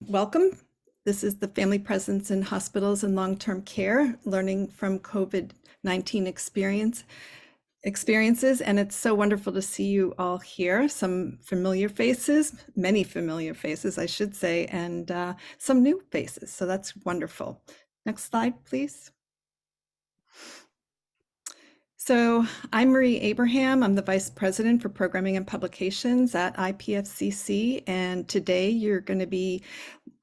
Welcome. This is the Family Presence in Hospitals and Long-Term Care, learning from COVID-19 experiences, and it's so wonderful to see you all here. Some familiar faces, many familiar faces, I should say, and some new faces, so that's wonderful. Next slide, please. So I'm Marie Abraham. I'm the Vice President for Programming and Publications at IPFCC, and today you're going to be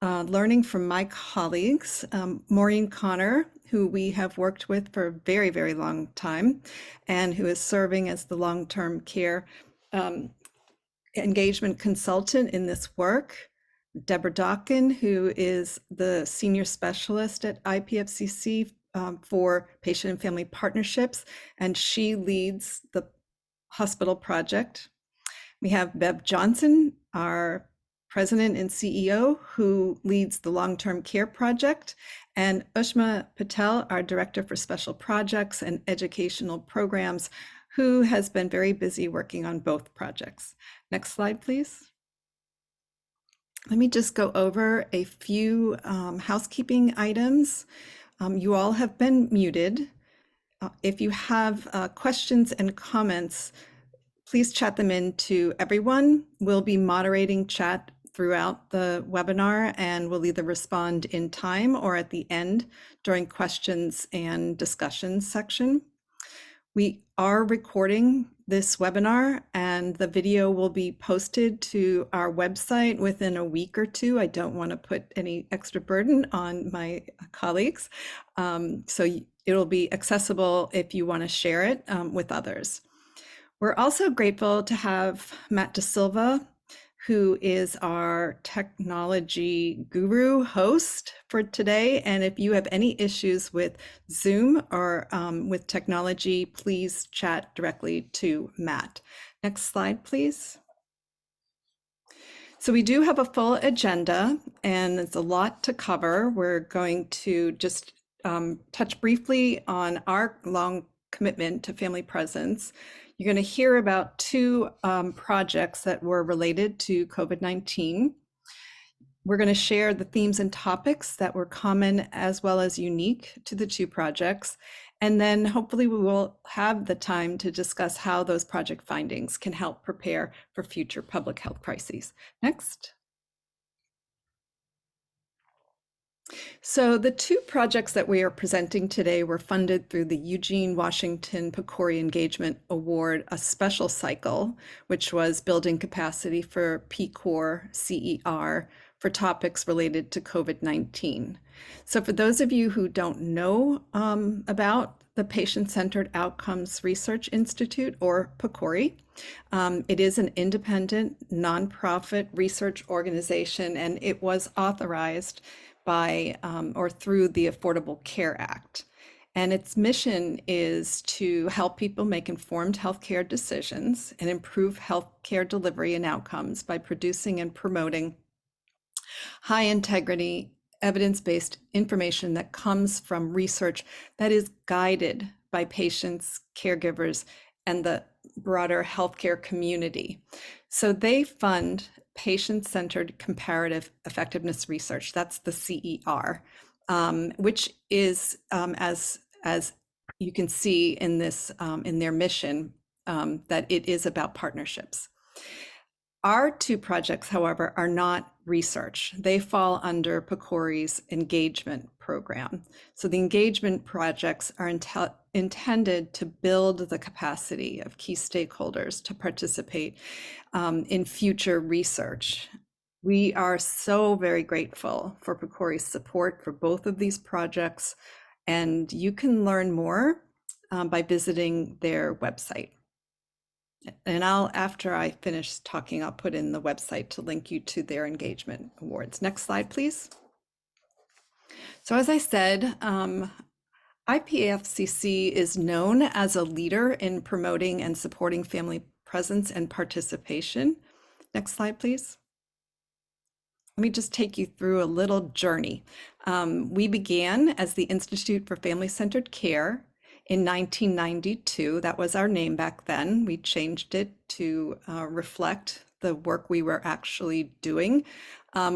learning from my colleagues, Maureen Connor, who we have worked with for a very, very long time, and who is serving as the long-term care engagement consultant in this work. Deborah Dockin, who is the Senior Specialist at IPFCC for Patient and Family Partnerships, and she leads the hospital project. We have Bev Johnson, our President and CEO, who leads the Long-Term Care Project, and Ushma Patel, our Director for Special Projects and Educational Programs, who has been very busy working on both projects. Next slide, please. Let me just go over a few housekeeping items. You all have been muted. If you have questions and comments, please chat them in to everyone. We'll be moderating chat throughout the webinar, and we'll either respond in time or at the end during questions and discussion section. We are recording this webinar, and the video will be posted to our website within a week or two. I don't want to put any extra burden on my colleagues, so it'll be accessible if you want to share it with others. We're also grateful to have Matt Da Silva, who is our technology guru host for today. And if you have any issues with Zoom or with technology, please chat directly to Matt. Next slide, please. So we do have a full agenda, and it's a lot to cover. We're going to just touch briefly on our long commitment to family presence. You're going to hear about two projects that were related to COVID-19. We're going to share the themes and topics that were common as well as unique to the two projects. And then hopefully we will have the time to discuss how those project findings can help prepare for future public health crises. Next. So the two projects that we are presenting today were funded through the Eugene Washington PCORI Engagement Award, a special cycle, which was building capacity for PCOR CER for topics related to COVID-19. So for those of you who don't know about the Patient-Centered Outcomes Research Institute, or PCORI, it is an independent nonprofit research organization, and it was authorized by or through the Affordable Care Act. And its mission is to help people make informed healthcare decisions and improve healthcare delivery and outcomes by producing and promoting high integrity, evidence-based information that comes from research that is guided by patients, caregivers, and the broader healthcare community. So they fund patient-centered comparative effectiveness research. That's the CER, which is, as you can see in this, in their mission, that it is about partnerships. Our two projects, however, are not research. They fall under PCORI's engagement program. So the engagement projects are intended to build the capacity of key stakeholders to participate in future research. We are so very grateful for PCORI's support for both of these projects, and you can learn more by visiting their website. And after I finish talking, I'll put in the website to link you to their engagement awards. Next slide, please. So as I said, IPFCC is known as a leader in promoting and supporting family presence and participation. Next slide, please. Let me just take you through a little journey. We began as the Institute for Family-Centered Care in 1992. That was our name back then. We changed it to reflect the work we were actually doing,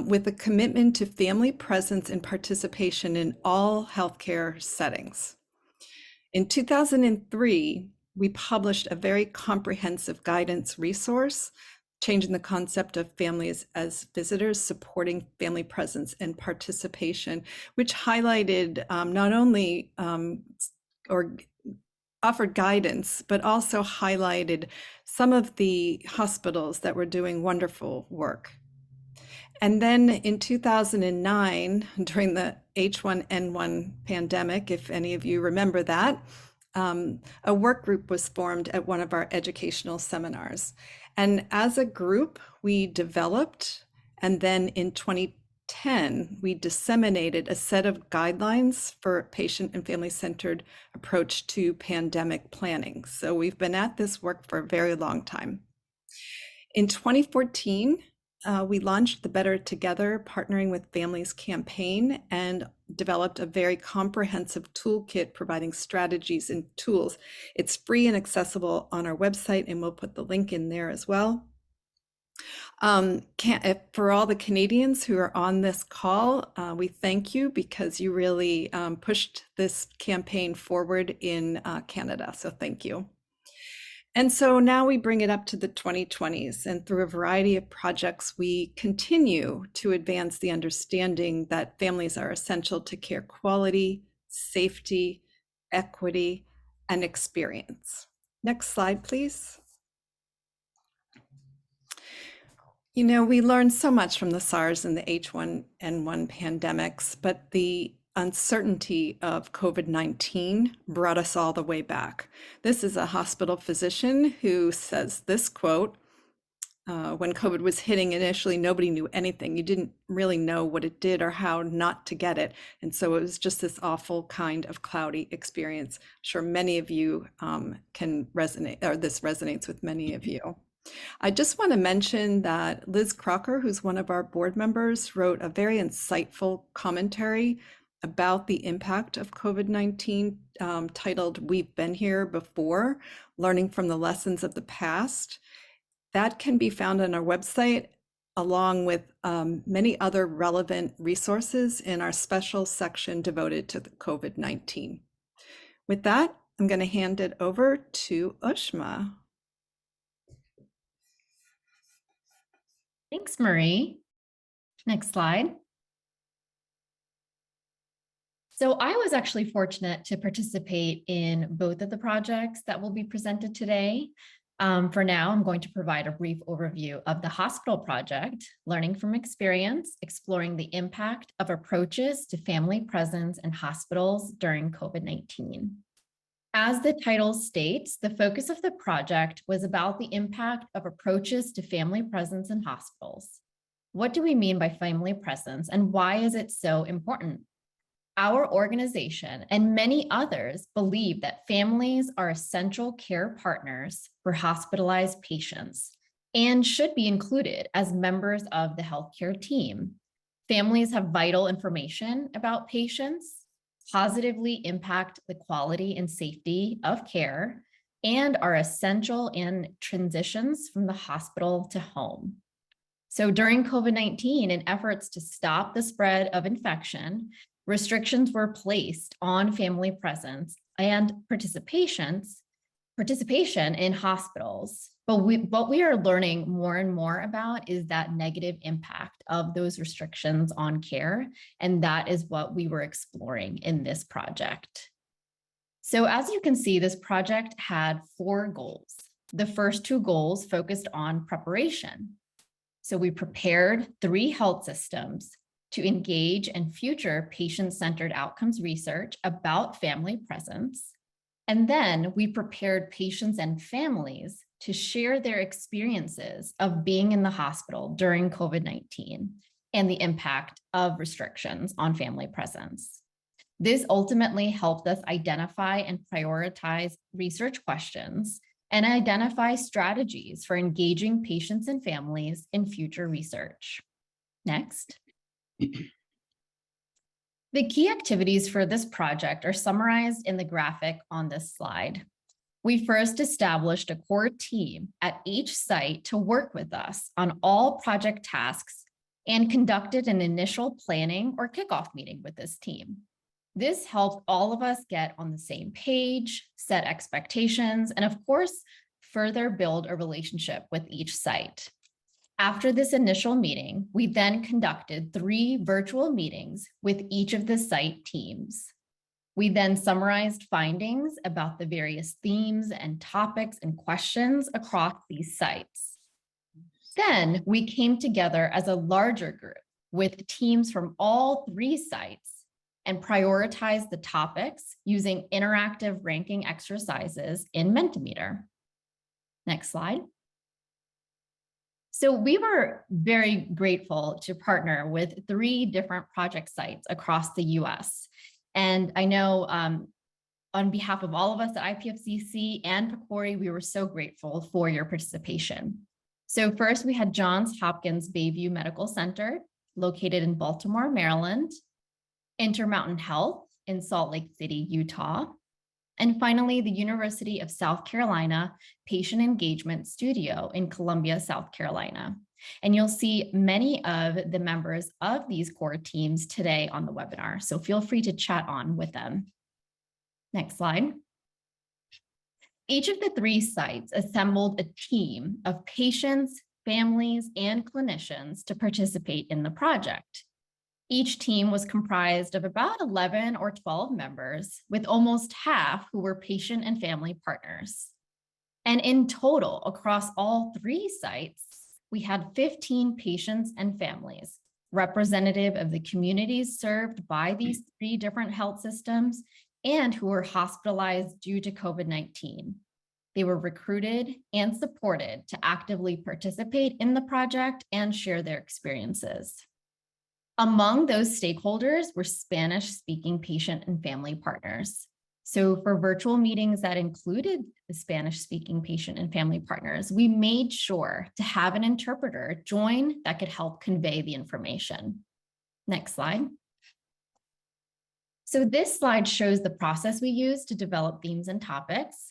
with a commitment to family presence and participation in all healthcare settings. In 2003, we published a very comprehensive guidance resource, changing the concept of families as visitors, supporting family presence and participation, which highlighted not only or offered guidance, but also highlighted some of the hospitals that were doing wonderful work. And then in 2009, during the H1N1 pandemic, if any of you remember that, a work group was formed at one of our educational seminars. And as a group, we developed, and then in 2010, we disseminated a set of guidelines for patient and family-centered approach to pandemic planning. So we've been at this work for a very long time. In 2014, we launched the Better Together Partnering with Families campaign and developed a very comprehensive toolkit providing strategies and tools. It's free and accessible on our website, and we'll put the link in there as well. For all the Canadians who are on this call, we thank you because you really pushed this campaign forward in Canada, so thank you. And so now we bring it up to the 2020s, and through a variety of projects, we continue to advance the understanding that families are essential to care quality, safety, equity, and experience. Next slide, please. You know, we learned so much from the SARS and the H1N1 pandemics, but the uncertainty of COVID-19 brought us all the way back. This is a hospital physician who says this quote, when COVID was hitting initially, nobody knew anything. You didn't really know what it did or how not to get it. And so it was just this awful kind of cloudy experience. I'm sure many of you can resonate, or this resonates with many of you. I just want to mention that Liz Crocker, who's one of our board members, wrote a very insightful commentary about the impact of COVID-19 titled "We've Been Here Before, Learning from the Lessons of the Past." That can be found on our website, along with many other relevant resources in our special section devoted to the COVID-19. With that, I'm going to hand it over to Ushma. Thanks, Marie. Next slide. So I was actually fortunate to participate in both of the projects that will be presented today. For now, I'm going to provide a brief overview of the hospital project, Learning from Experience, exploring the impact of approaches to family presence in hospitals during COVID-19. As the title states, the focus of the project was about the impact of approaches to family presence in hospitals. What do we mean by family presence, and why is it so important? Our organization and many others believe that families are essential care partners for hospitalized patients and should be included as members of the healthcare team. Families have vital information about patients, positively impact the quality and safety of care, and are essential in transitions from the hospital to home. So during COVID-19, in efforts to stop the spread of infection, restrictions were placed on family presence and participation in hospitals. But what we are learning more and more about is that negative impact of those restrictions on care. And that is what we were exploring in this project. So as you can see, this project had 4 goals. The first 2 goals focused on preparation. So we prepared 3 health systems to engage in future patient-centered outcomes research about family presence. And then we prepared patients and families to share their experiences of being in the hospital during COVID-19 and the impact of restrictions on family presence. This ultimately helped us identify and prioritize research questions and identify strategies for engaging patients and families in future research. Next. The key activities for this project are summarized in the graphic on this slide. We first established a core team at each site to work with us on all project tasks and conducted an initial planning or kickoff meeting with this team. This helped all of us get on the same page, set expectations, and of course, further build a relationship with each site. After this initial meeting, we then conducted 3 virtual meetings with each of the site teams. We then summarized findings about the various themes and topics and questions across these sites. Then we came together as a larger group with teams from all 3 sites and prioritized the topics using interactive ranking exercises in Mentimeter. Next slide. So we were very grateful to partner with 3 different project sites across the US. And I know on behalf of all of us at IPFCC and PCORI, we were so grateful for your participation. So first we had Johns Hopkins Bayview Medical Center, located in Baltimore, Maryland, Intermountain Health in Salt Lake City, Utah, and finally, the University of South Carolina Patient Engagement Studio in Columbia, South Carolina. And you'll see many of the members of these core teams today on the webinar, so feel free to chat on with them. Next slide. Each of the 3 sites assembled a team of patients, families, and clinicians to participate in the project. Each team was comprised of about 11 or 12 members, with almost half who were patient and family partners. And in total, across all 3 sites, we had 15 patients and families, representative of the communities served by these 3 different health systems and who were hospitalized due to COVID-19. They were recruited and supported to actively participate in the project and share their experiences. Among those stakeholders were Spanish-speaking patient and family partners. So for virtual meetings that included the Spanish-speaking patient and family partners, we made sure to have an interpreter join that could help convey the information. Next slide. So this slide shows the process we used to develop themes and topics.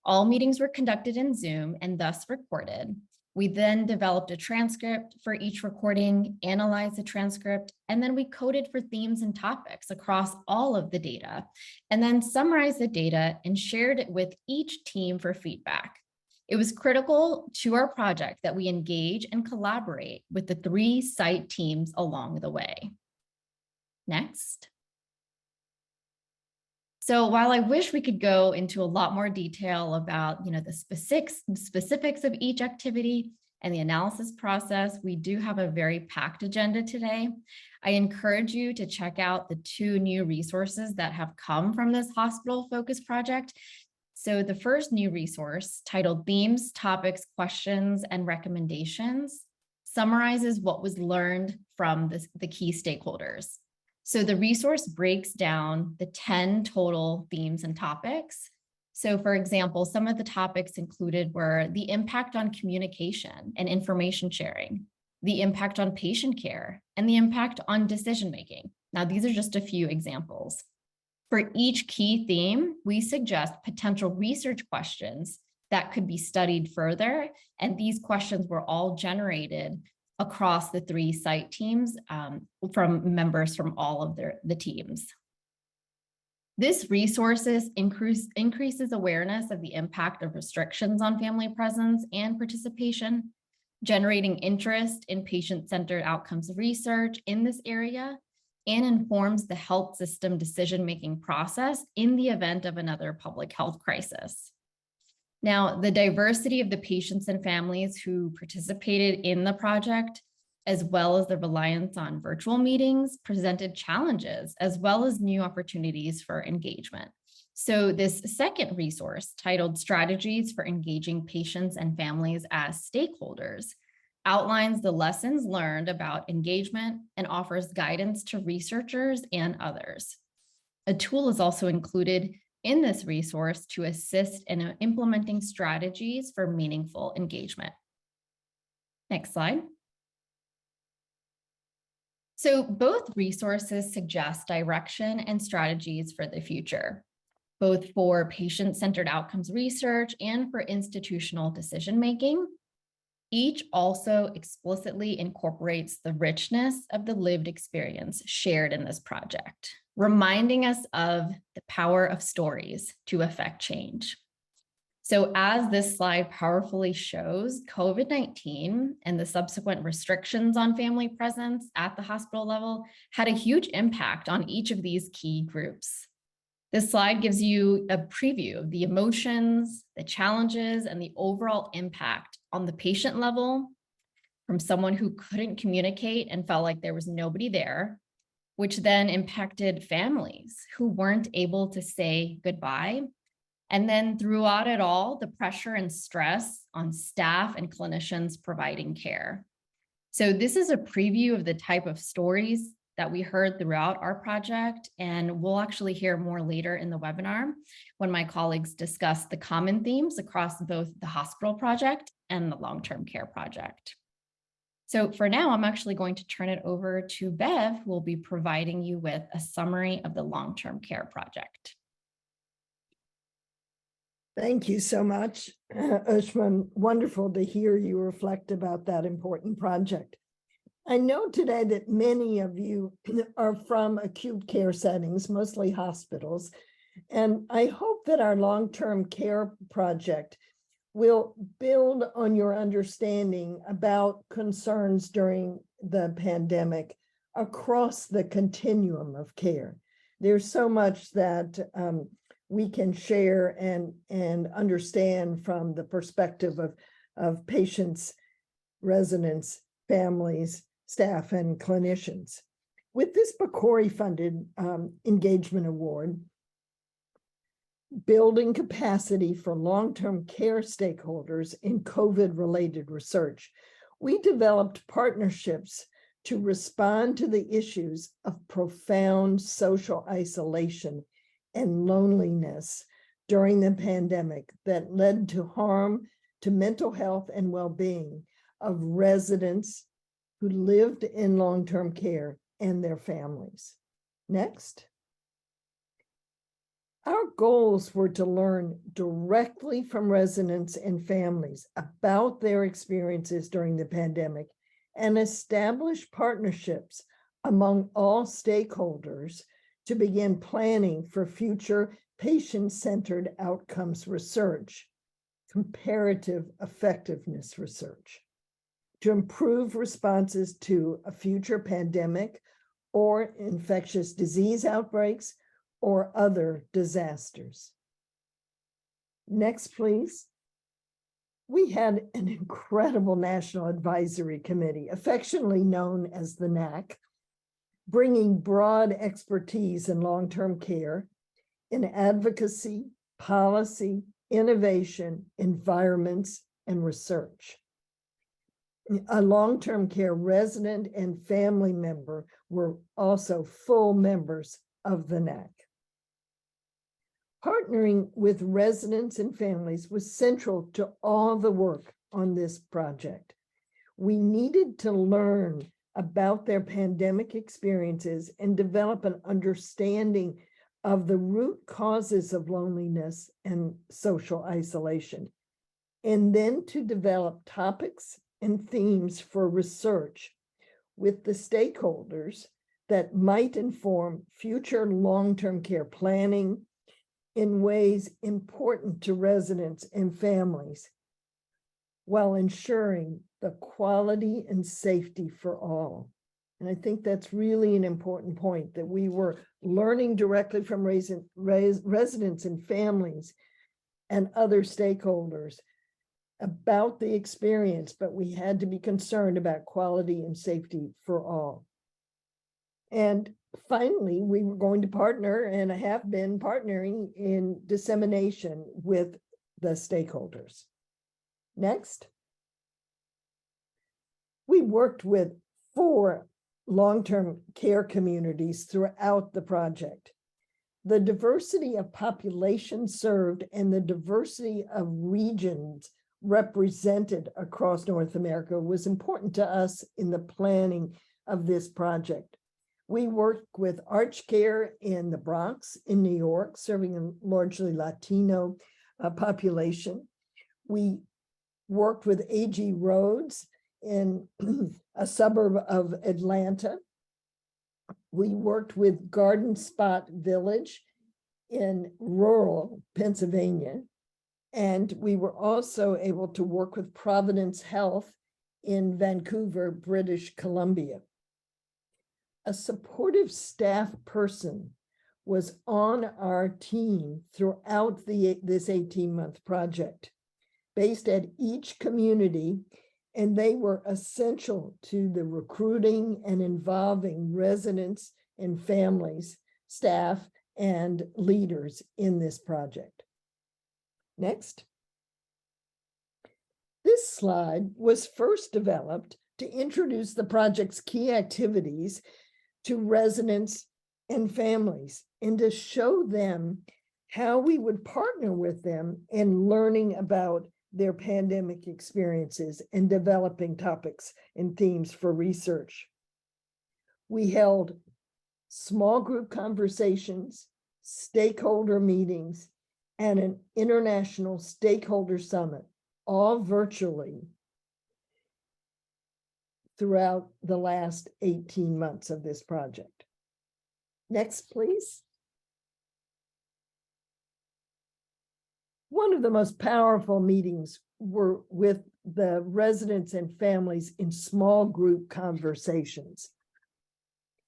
All meetings were conducted in Zoom and thus recorded. We then developed a transcript for each recording, analyzed the transcript, and then we coded for themes and topics across all of the data, and then summarized the data and shared it with each team for feedback. It was critical to our project that we engage and collaborate with the 3 site teams along the way. Next. So while I wish we could go into a lot more detail about the specifics of each activity and the analysis process, we do have a very packed agenda today. I encourage you to check out the 2 new resources that have come from this hospital focus project. So the first new resource, titled Themes, Topics, Questions, and Recommendations, summarizes what was learned from the key stakeholders. So the resource breaks down the 10 total themes and topics. So for example, some of the topics included were the impact on communication and information sharing, the impact on patient care, and the impact on decision-making. Now, these are just a few examples. For each key theme, we suggest potential research questions that could be studied further, and these questions were all generated across the 3 site teams from members from all of the teams. This resources increases awareness of the impact of restrictions on family presence and participation, generating interest in patient-centered outcomes research in this area, and informs the health system decision-making process in the event of another public health crisis. Now, the diversity of the patients and families who participated in the project, as well as the reliance on virtual meetings, presented challenges, as well as new opportunities for engagement. So this second resource, titled Strategies for Engaging Patients and Families as Stakeholders, outlines the lessons learned about engagement and offers guidance to researchers and others. A tool is also included in this resource to assist in implementing strategies for meaningful engagement. Next slide. So both resources suggest direction and strategies for the future. both for patient-centered outcomes research and for institutional decision-making. Each also explicitly incorporates the richness of the lived experience shared in this project, reminding us of the power of stories to affect change. So as this slide powerfully shows, COVID-19 and the subsequent restrictions on family presence at the hospital level had a huge impact on each of these key groups. This slide gives you a preview of the emotions, the challenges, and the overall impact on the patient level from someone who couldn't communicate and felt like there was nobody there, which then impacted families who weren't able to say goodbye. And then throughout it all, the pressure and stress on staff and clinicians providing care. So this is a preview of the type of stories that we heard throughout our project, and we'll actually hear more later in the webinar when my colleagues discuss the common themes across both the hospital project and the long-term care project. So for now, I'm actually going to turn it over to Bev, who will be providing you with a summary of the long-term care project. Thank you so much, Ushman. Wonderful to hear you reflect about that important project. I know today that many of you are from acute care settings, mostly hospitals, and I hope that our long-term care project will build on your understanding about concerns during the pandemic across the continuum of care. There's so much that we can share and understand from the perspective of patients, residents, families, staff, and clinicians. With this PCORI-funded engagement award, building capacity for long-term care stakeholders in COVID-related research, we developed partnerships to respond to the issues of profound social isolation and loneliness during the pandemic that led to harm to mental health and well-being of residents who lived in long-term care and their families. Next. Our goals were to learn directly from residents and families about their experiences during the pandemic and establish partnerships among all stakeholders to begin planning for future patient-centered outcomes research, comparative effectiveness research, to improve responses to a future pandemic or infectious disease outbreaks or other disasters. Next, please. We had an incredible National Advisory Committee, affectionately known as the NAC, bringing broad expertise in long-term care, in advocacy, policy, innovation, environments, and research. A long-term care resident and family member were also full members of the NAC. Partnering with residents and families was central to all the work on this project. We needed to learn about their pandemic experiences and develop an understanding of the root causes of loneliness and social isolation, and then to develop topics and themes for research with the stakeholders that might inform future long-term care planning in ways important to residents and families, while ensuring the quality and safety for all. And I think that's really an important point, that we were learning directly from residents and families and other stakeholders about the experience, but we had to be concerned about quality and safety for all. And finally, we were going to partner and have been partnering in dissemination with the stakeholders. Next. We worked with 4 long-term care communities throughout the project. The diversity of population served and the diversity of regions represented across North America was important to us in the planning of this project. We work with Arch Care in the Bronx in New York, serving a largely Latino population. We worked with A.G. Rhodes in a suburb of Atlanta. We worked with Garden Spot Village in rural Pennsylvania. And we were also able to work with Providence Health in Vancouver, British Columbia. A supportive staff person was on our team throughout this 18-month project, based at each community, and they were essential to the recruiting and involving residents and families, staff, and leaders in this project. Next. This slide was first developed to introduce the project's key activities to residents and families and to show them how we would partner with them in learning about their pandemic experiences and developing topics and themes for research. We held small group conversations, stakeholder meetings, and an international stakeholder summit, all virtually, throughout the last 18 months of this project. Next, please. One of the most powerful meetings were with the residents and families in small group conversations.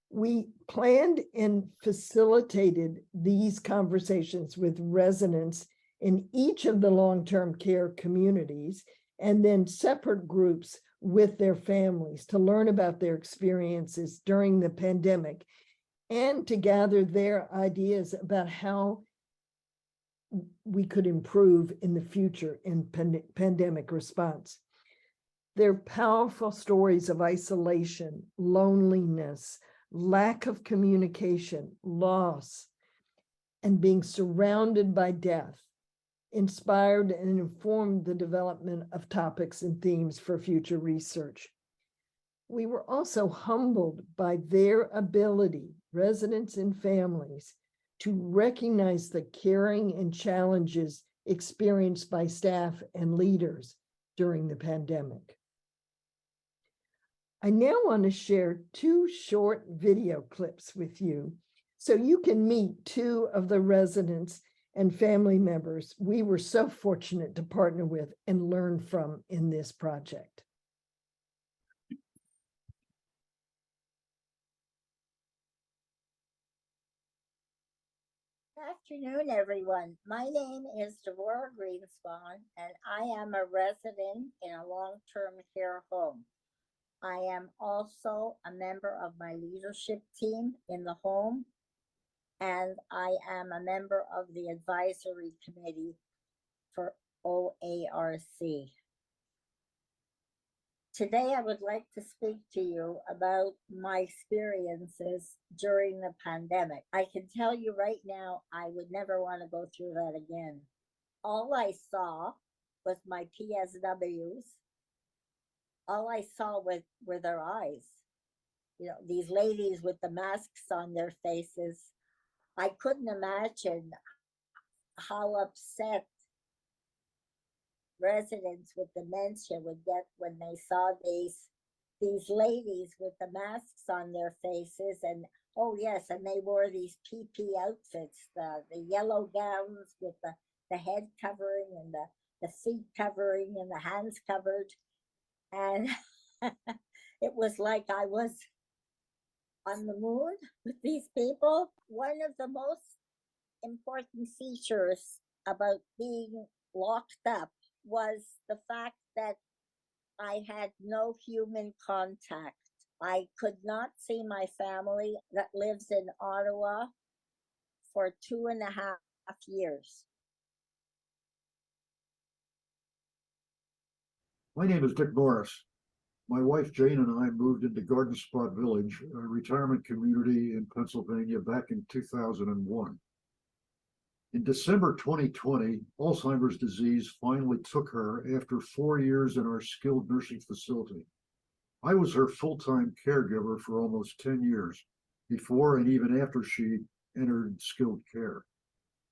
We planned and facilitated these conversations with residents in each of the long-term care communities, and then separate groups with their families to learn about their experiences during the pandemic and to gather their ideas about how we could improve in the future in pandemic response. They're powerful stories of isolation, loneliness, lack of communication, loss, and being surrounded by death, inspired and informed the development of topics and themes for future research. We were also humbled by their ability, residents and families, to recognize the caring and challenges experienced by staff and leaders during the pandemic. I now want to share two short video clips with you so you can meet two of the residents and family members we were so fortunate to partner with and learn from in this project. Good afternoon, everyone. My name is Devorah Greenspan, and I am a resident in a long-term care home. I am also a member of my leadership team in the home, and I am a member of the advisory committee for OARC. Today, I would like to speak to you about my experiences during the pandemic. I can tell you right now, I would never want to go through that again. All I saw was my PSWs. All I saw were their eyes. You know, these ladies with the masks on their faces. I couldn't imagine how upset residents with dementia would get when they saw these ladies with the masks on their faces. And oh yes, and they wore these PP outfits, the yellow gowns with the head covering and the feet covering and the hands covered. And it was like I was on the moon with these people. One of the most important features about being locked up was the fact that I had no human contact. I could not see my family that lives in Ottawa for 2.5 years. My name is Dick Morris. My wife Jane and I moved into Garden Spot Village, a retirement community in Pennsylvania, back in 2001. In December 2020, Alzheimer's disease finally took her after 4 years in our skilled nursing facility. I was her full-time caregiver for almost 10 years. before and even after she entered skilled care.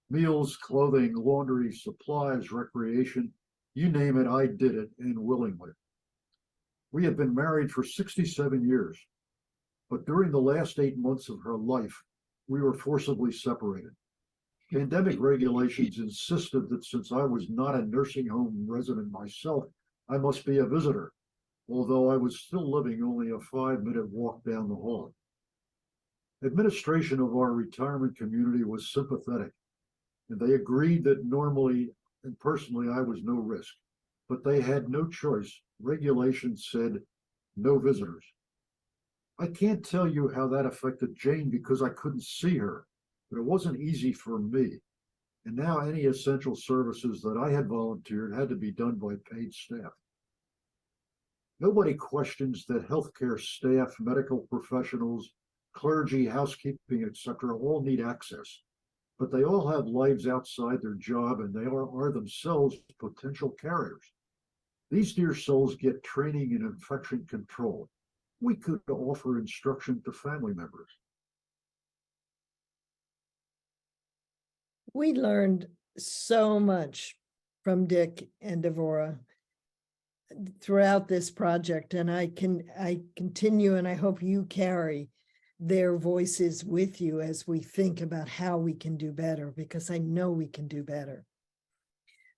Meals, clothing, laundry, supplies, recreation, you name it, I did it, and willingly. We had been married for 67 years, but during the last 8 months of her life, we were forcibly separated. Pandemic regulations insisted that since I was not a nursing home resident myself, I must be a visitor, although I was still living only a 5-minute walk down the hall. Administration of our retirement community was sympathetic, and they agreed that normally and personally I was no risk, but they had no choice. Regulations said no visitors. I can't tell you how that affected Jane because I couldn't see her, but it wasn't easy for me. And now any essential services that I had volunteered had to be done by paid staff. Nobody questions that healthcare staff, medical professionals, clergy, housekeeping, etc., all need access, but they all have lives outside their job and they are themselves potential carriers. These dear souls get training in infection control. We could offer instruction to family members. We learned so much from Dick and Devorah throughout this project, and I continue, and I hope you carry their voices with you as we think about how we can do better, because I know we can do better.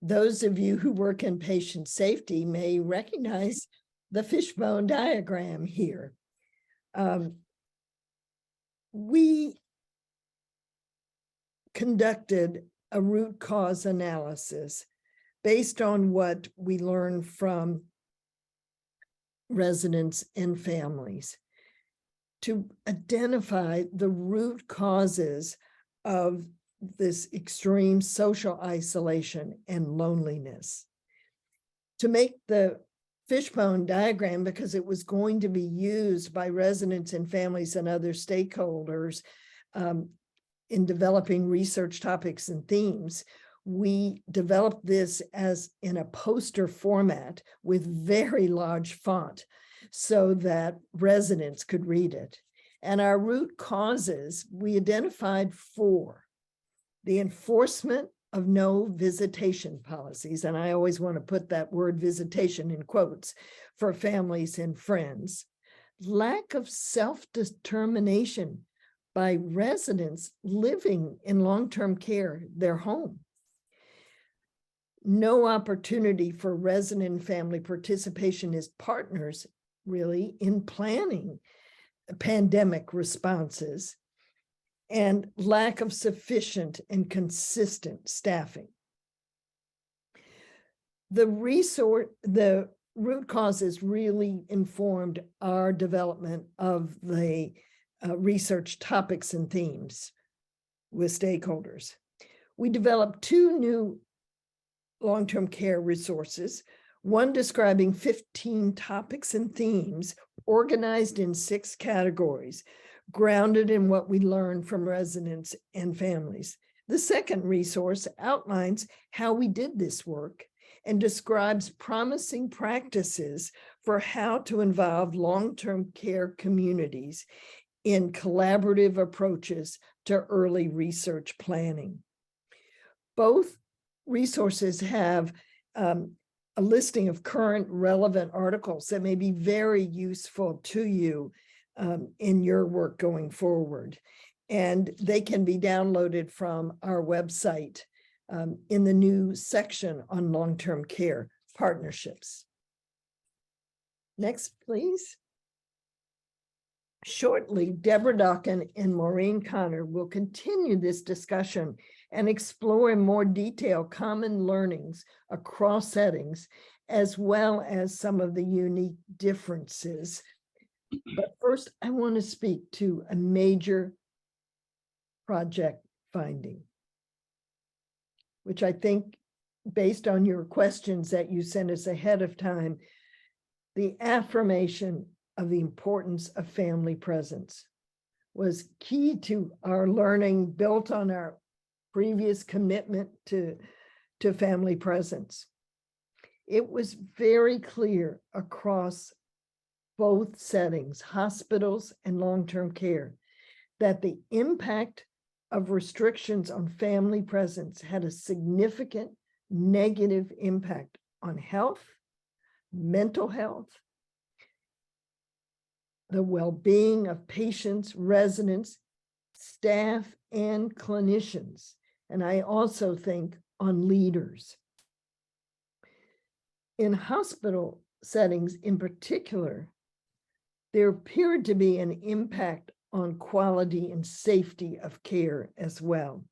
Those of you who work in patient safety may recognize the fishbone diagram here. We conducted a root cause analysis based on what we learned from residents and families to identify the root causes of this extreme social isolation and loneliness. To make the fishbone diagram, because it was going to be used by residents and families and other stakeholders in developing research topics and themes, we developed this as in a poster format with very large font so that residents could read it. And our root causes, we identified 4: the enforcement of no visitation policies, and I always want to put that word visitation in quotes, for families and friends; lack of self-determination by residents living in long-term care, their home; no opportunity for resident and family participation as partners, really, in planning pandemic responses; and lack of sufficient and consistent staffing. The root causes really informed our development of the research topics and themes with stakeholders. We developed 2 new long-term care resources, one describing 15 topics and themes organized in 6 categories, grounded in what we learned from residents and families. The second resource outlines how we did this work and describes promising practices for how to involve long-term care communities in collaborative approaches to early research planning. Both resources have a listing of current relevant articles that may be very useful to you in your work going forward. And they can be downloaded from our website in the new section on long-term care partnerships. Next, please. Shortly, Deborah Dawkin and Maureen Connor will continue this discussion and explore in more detail common learnings across settings, as well as some of the unique differences. But first, I want to speak to a major project finding, which I think, based on your questions that you sent us ahead of time, the affirmation of the importance of family presence was key to our learning, built on our previous commitment to family presence. It was very clear across both settings, hospitals and long-term care, that the impact of restrictions on family presence had a significant negative impact on health, mental health, the well-being of patients, residents, staff, and clinicians. And I also think on leaders. In hospital settings in particular, there appeared to be an impact on quality and safety of care as well.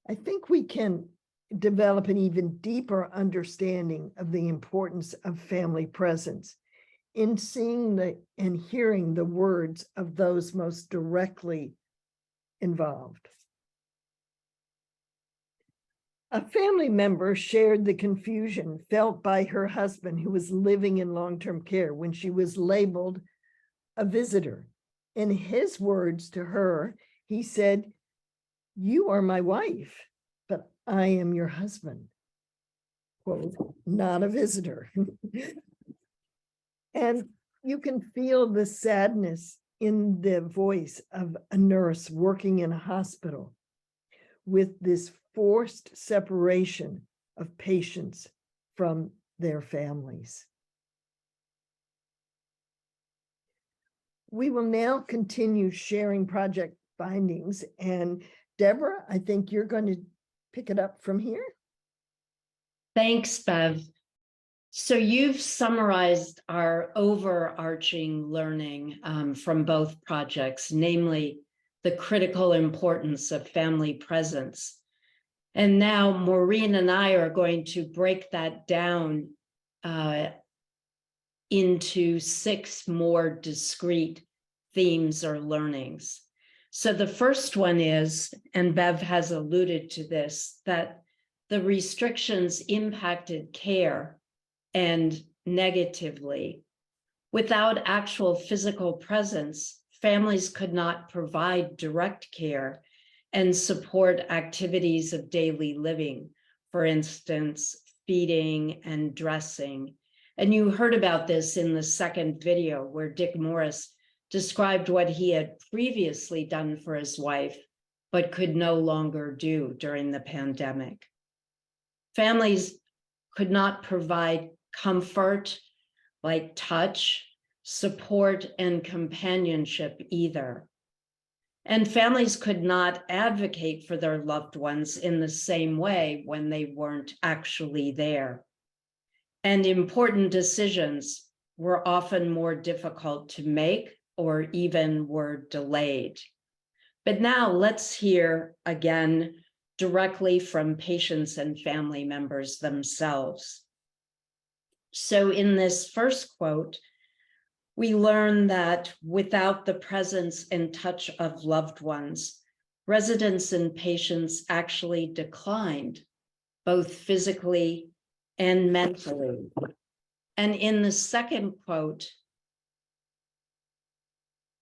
I think we can develop an even deeper understanding of the importance of family presence in seeing and hearing the words of those most directly involved. A family member shared the confusion felt by her husband who was living in long-term care when she was labeled a visitor. In his words to her, he said, "You are my wife, but I am your husband." Quote, "Not a visitor." And you can feel the sadness in the voice of a nurse working in a hospital with this forced separation of patients from their families. We will now continue sharing project findings. And Deborah, I think you're going to pick it up from here. Thanks, Bev. So you've summarized our overarching learning from both projects, namely the critical importance of family presence. And now Maureen and I are going to break that down into 6 more discrete themes or learnings. So the first one is, and Bev has alluded to this, that the restrictions impacted care and negatively. Without actual physical presence, families could not provide direct care and support activities of daily living, for instance, feeding and dressing. And you heard about this in the second video where Dick Morris described what he had previously done for his wife, but could no longer do during the pandemic. Families could not provide comfort like touch, support, and companionship either. And families could not advocate for their loved ones in the same way when they weren't actually there. And important decisions were often more difficult to make or even were delayed. But now let's hear again directly from patients and family members themselves. So in this first quote, we learn that without the presence and touch of loved ones, residents and patients actually declined, both physically and mentally. And in the second quote,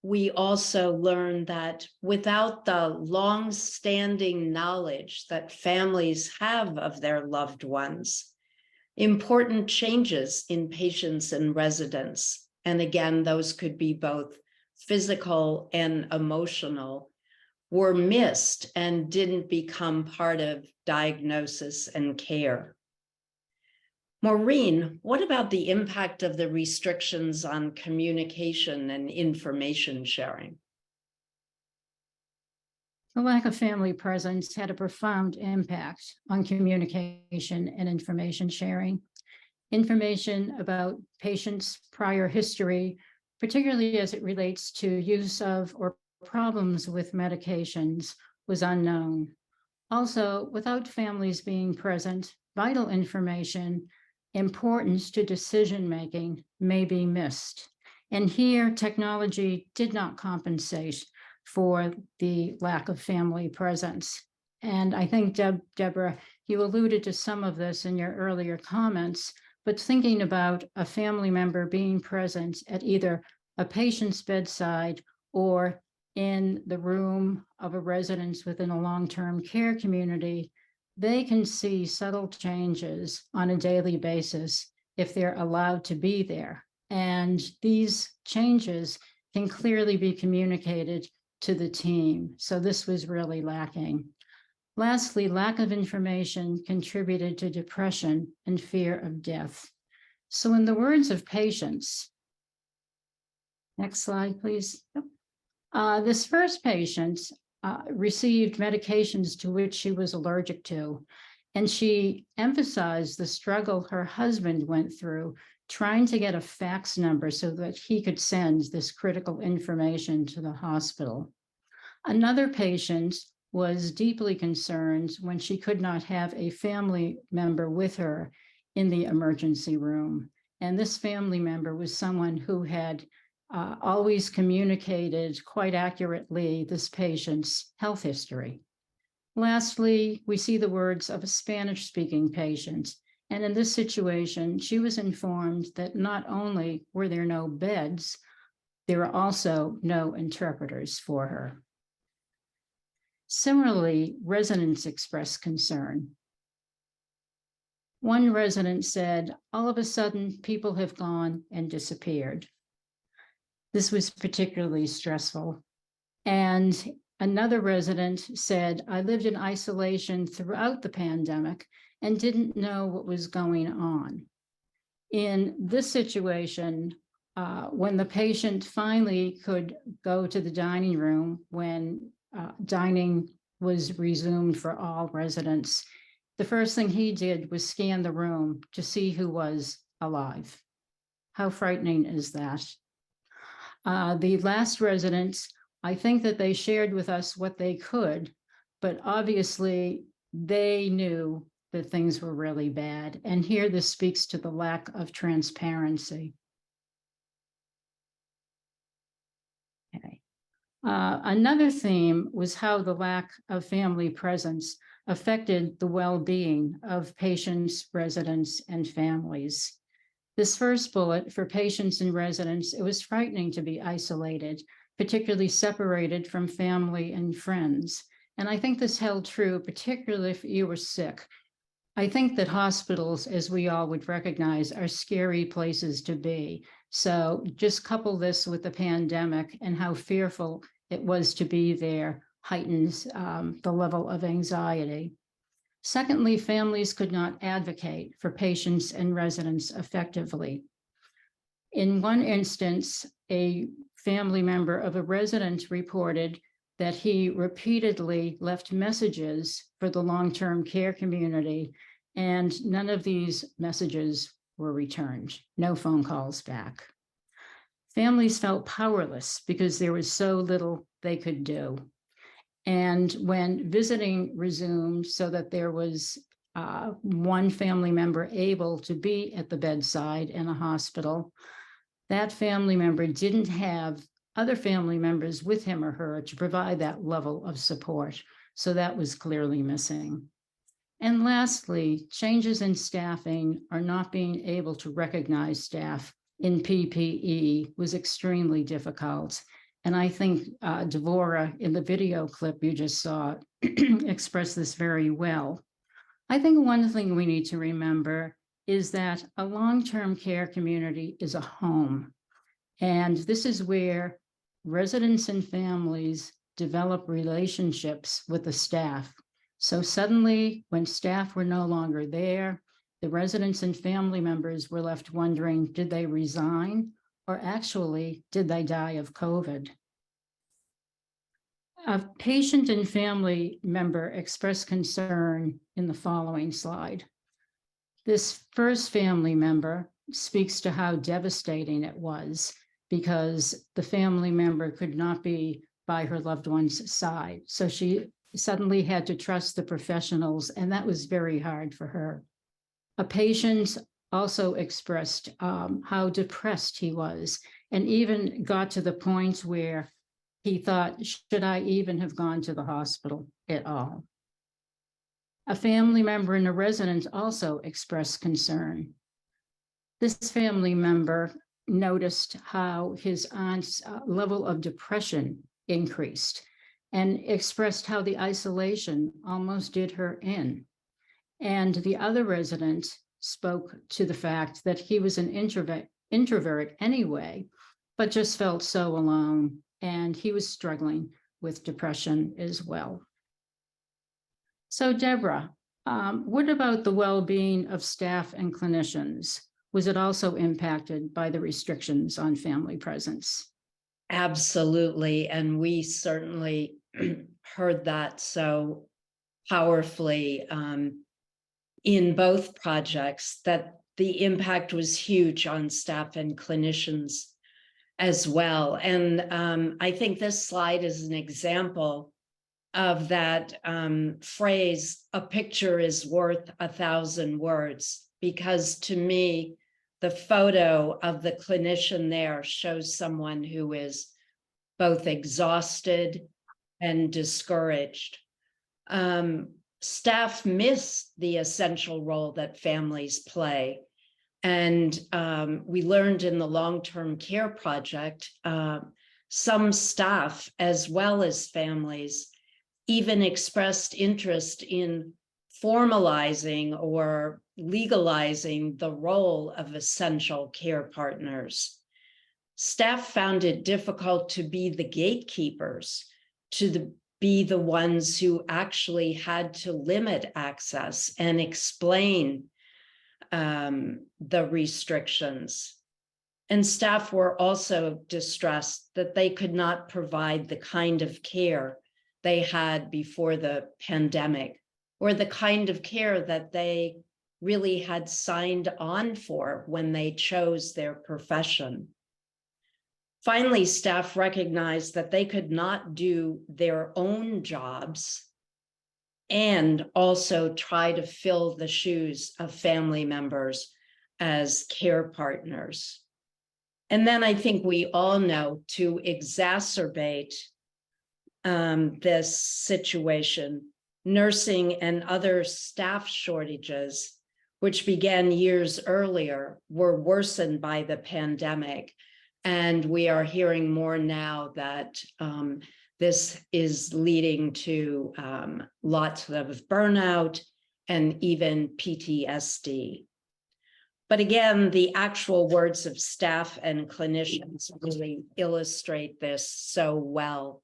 we also learn that without the long-standing knowledge that families have of their loved ones, important changes in patients and residents, and again, those could be both physical and emotional, were missed and didn't become part of diagnosis and care. Maureen, what about the impact of the restrictions on communication and information sharing? The lack of family presence had a profound impact on communication and information sharing. Information about patients' prior history, particularly as it relates to use of or problems with medications, was unknown. Also, without families being present, vital information important to decision-making may be missed. And here, technology did not compensate for the lack of family presence. And I think, Deborah, you alluded to some of this in your earlier comments, but thinking about a family member being present at either a patient's bedside or in the room of a residence within a long-term care community, they can see subtle changes on a daily basis if they're allowed to be there. And these changes can clearly be communicated to the team. So this was really lacking. Lastly, lack of information contributed to depression and fear of death. So in the words of patients, next slide, please. This first patient received medications to which she was allergic to, and she emphasized the struggle her husband went through trying to get a fax number so that he could send this critical information to the hospital. Another patient was deeply concerned when she could not have a family member with her in the emergency room. And this family member was someone who had always communicated quite accurately this patient's health history. Lastly, we see the words of a Spanish-speaking patient. And in this situation, she was informed that not only were there no beds, there were also no interpreters for her. Similarly, residents expressed concern. One resident said, all of a sudden, people have gone and disappeared. This was particularly stressful. And another resident said, I lived in isolation throughout the pandemic and didn't know what was going on. In this situation, when the patient finally could go to the dining room, when dining was resumed for all residents, the first thing he did was scan the room to see who was alive. How frightening is that? The last residents, I think that they shared with us what they could, but obviously they knew that things were really bad. And here this speaks to the lack of transparency. Okay. Another theme was how the lack of family presence affected the well-being of patients, residents, and families. This first bullet for patients and residents, it was frightening to be isolated, particularly separated from family and friends. And I think this held true, particularly if you were sick. I think that hospitals, as we all would recognize, are scary places to be. So just couple this with the pandemic and how fearful it was to be there heightens the level of anxiety. Secondly, families could not advocate for patients and residents effectively. In one instance, a family member of a resident reported that he repeatedly left messages for the long-term care community, and none of these messages were returned, no phone calls back. Families felt powerless because there was so little they could do. And when visiting resumed so that there was one family member able to be at the bedside in a hospital, that family member didn't have other family members with him or her to provide that level of support. So that was clearly missing. And lastly, changes in staffing or not being able to recognize staff in PPE was extremely difficult. And I think Devora, in the video clip you just saw, expressed this very well. I think one thing we need to remember is that a long-term care community is a home. And this is where residents and families develop relationships with the staff. So suddenly, when staff were no longer there, the residents and family members were left wondering, did they resign? Or actually, did they die of COVID? A patient and family member expressed concern in the following slide. This first family member speaks to how devastating it was because the family member could not be by her loved one's side. So she suddenly had to trust the professionals, and that was very hard for her. A patient also expressed how depressed he was, and even got to the point where he thought, should I even have gone to the hospital at all? A family member and a resident also expressed concern. This family member noticed how his aunt's level of depression increased and expressed how the isolation almost did her in. And the other resident spoke to the fact that he was an introvert anyway, but just felt so alone. And he was struggling with depression as well. So Deborah, what about the well-being of staff and clinicians? Was it also impacted by the restrictions on family presence? Absolutely. And we certainly heard that so powerfully in both projects, that the impact was huge on staff and clinicians as well. And I think this slide is an example of that phrase, a picture is worth 1,000 words, because to me, the photo of the clinician there shows someone who is both exhausted and discouraged. Staff miss the essential role that families play. And we learned in the long-term care project, some staff, as well as families, even expressed interest in formalizing or legalizing the role of essential care partners. Staff found it difficult to be the gatekeepers, be the ones who actually had to limit access and explain the restrictions. And staff were also distressed that they could not provide the kind of care they had before the pandemic, or the kind of care that they really had signed on for when they chose their profession. Finally, staff recognized that they could not do their own jobs and also try to fill the shoes of family members as care partners. And then I think we all know, to exacerbate this situation, nursing and other staff shortages, which began years earlier, were worsened by the pandemic. And we are hearing more now that this is leading to lots of burnout and even PTSD. But again, the actual words of staff and clinicians really illustrate this so well.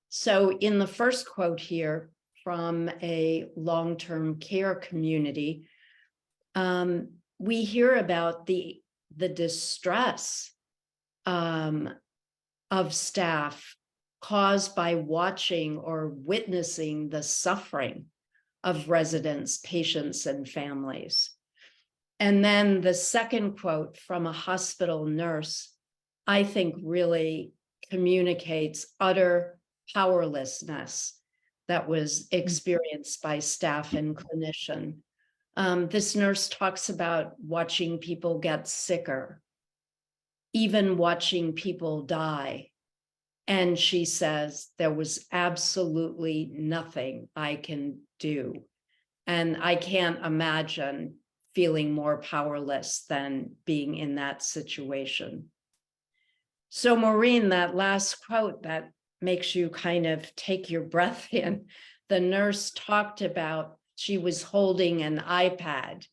So in the first quote here from a long-term care community, we hear about the distress of staff caused by watching or witnessing the suffering of residents, patients, and families. And then the second quote from a hospital nurse, I think really communicates utter powerlessness that was experienced by staff and clinician. This nurse talks about watching people get sicker, even watching people die. And she says, there was absolutely nothing I can do. And I can't imagine feeling more powerless than being in that situation. So Maureen, that last quote that makes you kind of take your breath in, the nurse talked about, she was holding an iPad.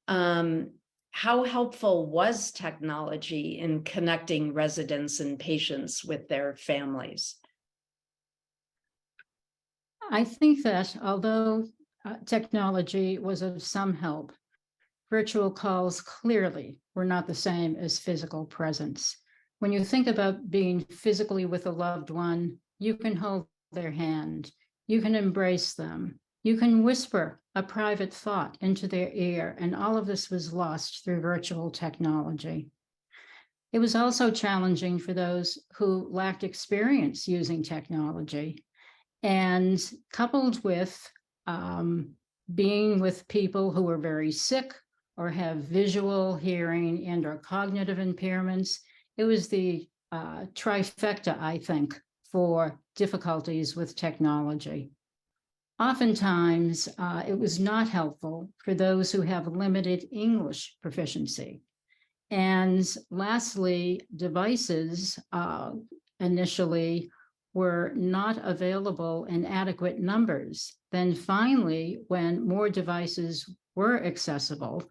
How helpful was technology in connecting residents and patients with their families? I think that although technology was of some help, virtual calls clearly were not the same as physical presence. When you think about being physically with a loved one, you can hold their hand, you can embrace them, you can whisper a private thought into their ear, and all of this was lost through virtual technology. It was also challenging for those who lacked experience using technology, and coupled with being with people who are very sick or have visual, hearing, and or cognitive impairments, it was the trifecta, I think, for difficulties with technology. Oftentimes, it was not helpful for those who have limited English proficiency. And lastly, devices initially were not available in adequate numbers. Then finally, when more devices were accessible,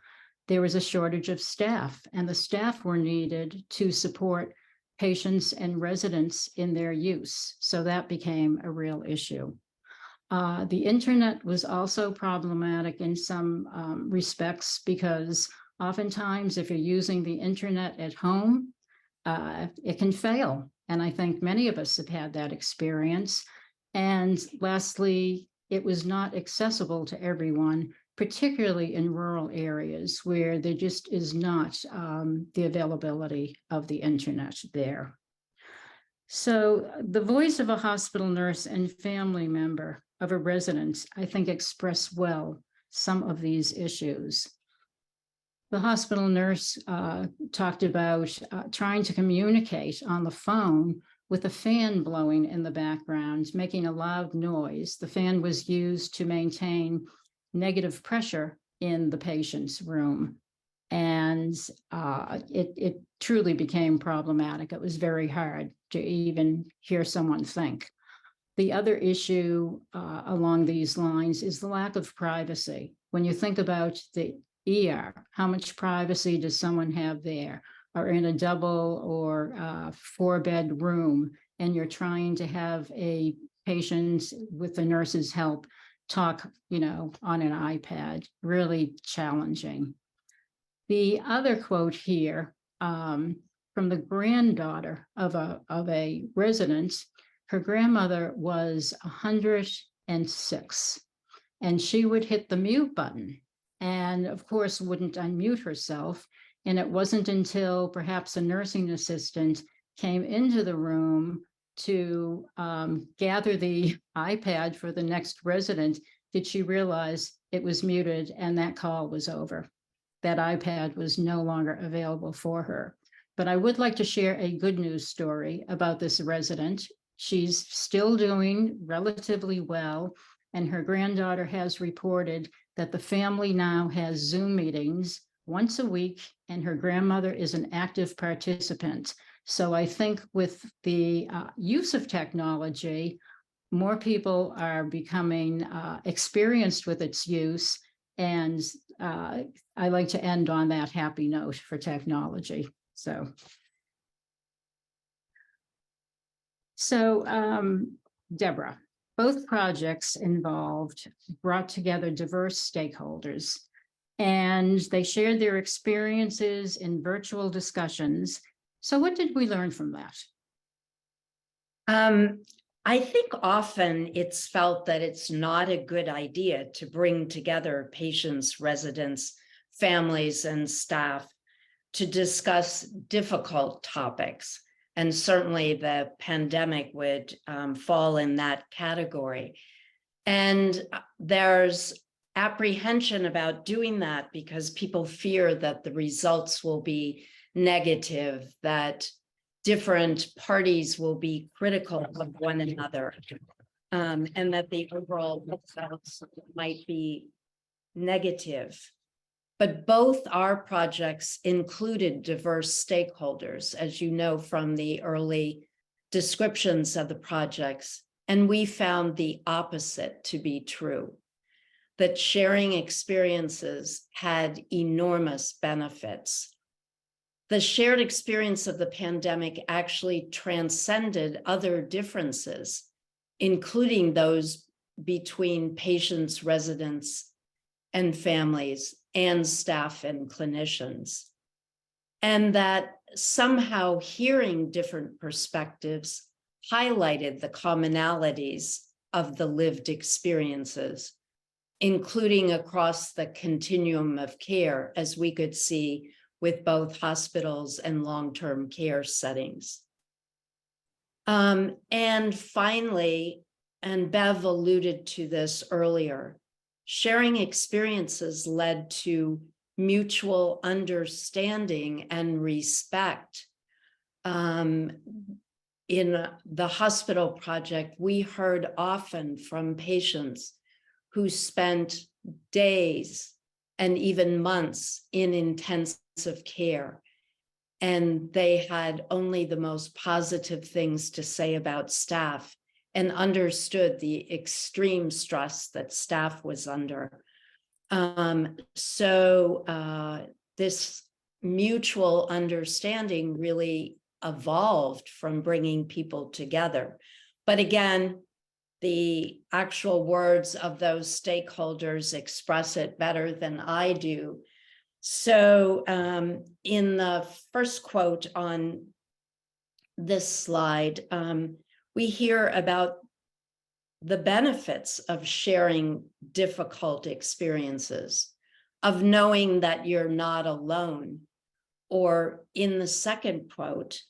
there was a shortage of staff, and the staff were needed to support patients and residents in their use. So that became a real issue. The internet was also problematic in some respects because oftentimes if you're using the internet at home, it can fail. And I think many of us have had that experience. And lastly, it was not accessible to everyone, particularly in rural areas where there just is not the availability of the internet there. So the voice of a hospital nurse and family member of a resident, I think, express well some of these issues. The hospital nurse talked about trying to communicate on the phone with a fan blowing in the background, making a loud noise. The fan was used to maintain negative pressure in the patient's room. And it truly became problematic. It was very hard to even hear someone think. The other issue along these lines is the lack of privacy. When you think about the ER, how much privacy does someone have there? Or in a double or 4-bed room, and you're trying to have a patient with the nurse's help talk, on an iPad, really challenging. The other quote here from the granddaughter of a resident, her grandmother was 106, and she would hit the mute button and of course wouldn't unmute herself. And it wasn't until perhaps a nursing assistant came into the room to gather the iPad for the next resident did she realize it was muted and that call was over. That iPad was no longer available for her. But I would like to share a good news story about this resident. She's still doing relatively well, and her granddaughter has reported that the family now has Zoom meetings once a week, and her grandmother is an active participant. So I think with the use of technology, more people are becoming experienced with its use. And I like to end on that happy note for technology. So Deborah, both projects brought together diverse stakeholders, and they shared their experiences in virtual discussions. So what did we learn from that? I think often it's felt that it's not a good idea to bring together patients, residents, families, and staff to discuss difficult topics. And certainly the pandemic would fall in that category. And there's apprehension about doing that because people fear that the results will be negative, that different parties will be critical of one another, and that the overall results might be negative. But both our projects included diverse stakeholders, as you know from the early descriptions of the projects, and we found the opposite to be true, that sharing experiences had enormous benefits. The shared experience of the pandemic actually transcended other differences, including those between patients, residents, and families, and staff and clinicians. And that somehow hearing different perspectives highlighted the commonalities of the lived experiences, including across the continuum of care, as we could see with both hospitals and long-term care settings. And finally, and Bev alluded to this earlier, sharing experiences led to mutual understanding and respect. In the hospital project, we heard often from patients who spent days and even months in intensive care, and they had only the most positive things to say about staff and understood the extreme stress that staff was under. This mutual understanding really evolved from bringing people together. But again, the actual words of those stakeholders express it better than I do. So in the first quote on this slide, we hear about the benefits of sharing difficult experiences, of knowing that you're not alone. Or in the second quote,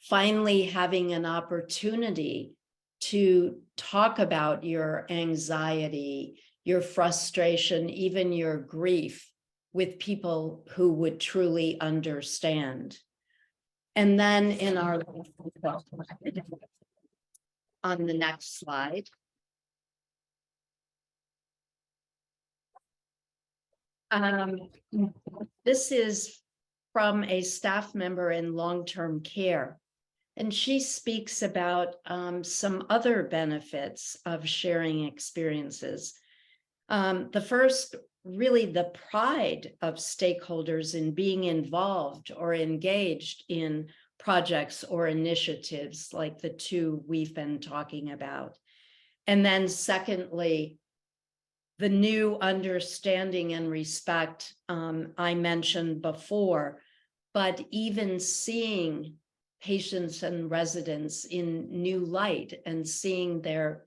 finally having an opportunity to talk about your anxiety, your frustration, even your grief with people who would truly understand. And then in our, on the next slide, this is from a staff member in long-term care. And she speaks about some other benefits of sharing experiences. The first, really the pride of stakeholders in being involved or engaged in projects or initiatives like the two we've been talking about. And then secondly, the new understanding and respect I mentioned before, but even seeing patients and residents in new light and seeing their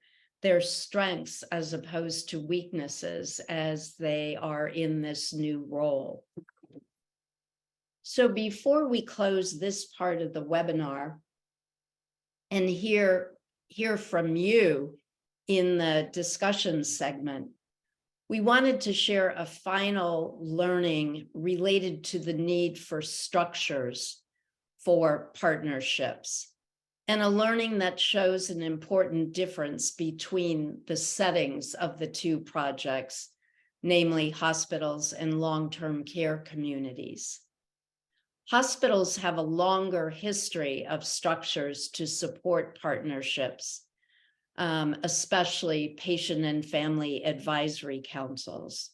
strengths as opposed to weaknesses as they are in this new role. So before we close this part of the webinar and hear from you in the discussion segment, we wanted to share a final learning related to the need for structures for partnerships, and a learning that shows an important difference between the settings of the two projects, namely hospitals and long-term care communities. Hospitals have a longer history of structures to support partnerships, especially patient and family advisory councils.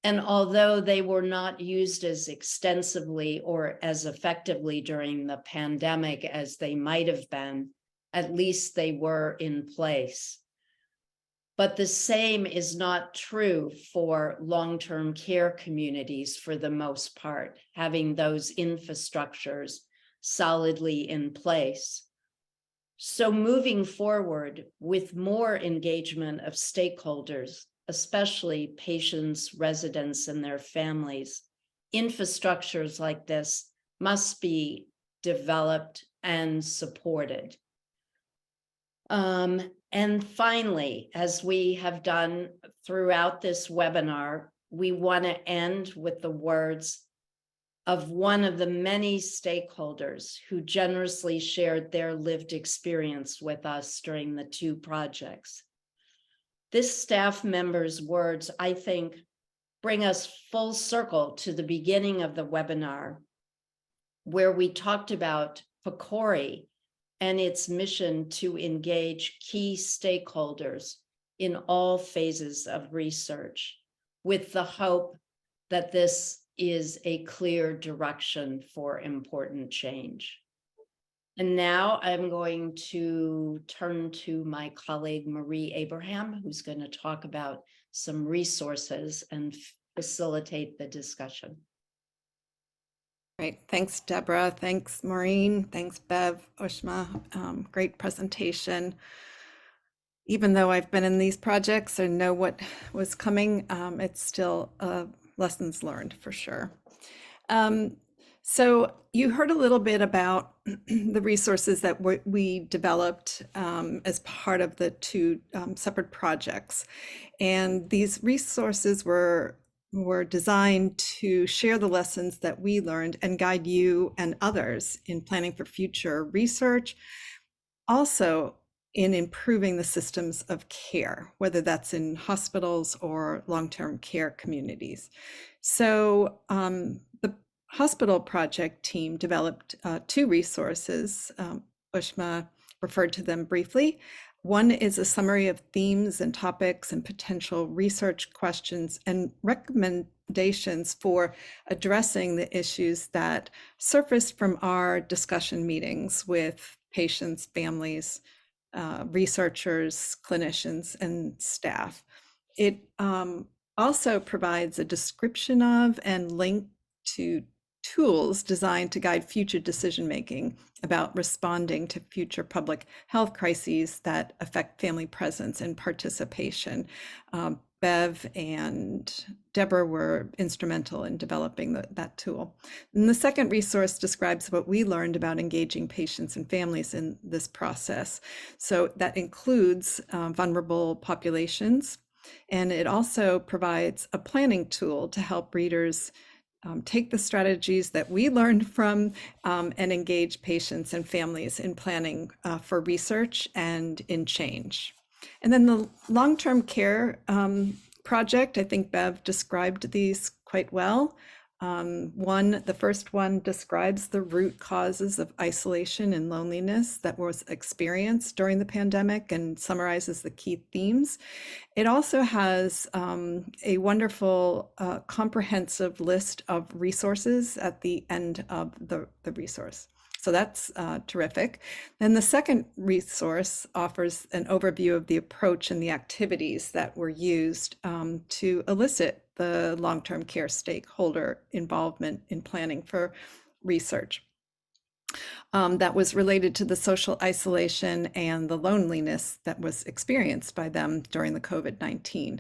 And although they were not used as extensively or as effectively during the pandemic as they might have been, at least they were in place. But the same is not true for long-term care communities for the most part, having those infrastructures solidly in place. So moving forward with more engagement of stakeholders, especially patients, residents, and their families, infrastructures like this must be developed and supported. And finally, as we have done throughout this webinar, we want to end with the words of one of the many stakeholders who generously shared their lived experience with us during the two projects. This staff member's words, I think, bring us full circle to the beginning of the webinar, where we talked about PCORI and its mission to engage key stakeholders in all phases of research, with the hope that this is a clear direction for important change. And now I'm going to turn to my colleague, Marie Abraham, who's going to talk about some resources and facilitate the discussion. Great. Thanks, Deborah. Thanks, Maureen. Thanks, Bev, Ushma. Great presentation. Even though I've been in these projects and know what was coming, it's still lessons learned for sure. So you heard a little bit about the resources that we developed as part of the two separate projects. And these resources were designed to share the lessons that we learned and guide you and others in planning for future research, also in improving the systems of care, whether that's in hospitals or long-term care communities. So the hospital project team developed two resources. Ushma referred to them briefly. One is a summary of themes and topics and potential research questions and recommendations for addressing the issues that surfaced from our discussion meetings with patients, families, researchers, clinicians, and staff. It also provides a description of and link to tools designed to guide future decision-making about responding to future public health crises that affect family presence and participation. Bev and Deborah were instrumental in developing that tool. And the second resource describes what we learned about engaging patients and families in this process. So that includes vulnerable populations, and it also provides a planning tool to help readers take the strategies that we learned from and engage patients and families in planning for research and in change. And then the long-term care project, I think Bev described these quite well. The first one describes the root causes of isolation and loneliness that was experienced during the pandemic and summarizes the key themes. It also has a wonderful comprehensive list of resources at the end of the resource. So that's terrific. Then the second resource offers an overview of the approach and the activities that were used to elicit the long-term care stakeholder involvement in planning for research. That was related to the social isolation and the loneliness that was experienced by them during the COVID-19.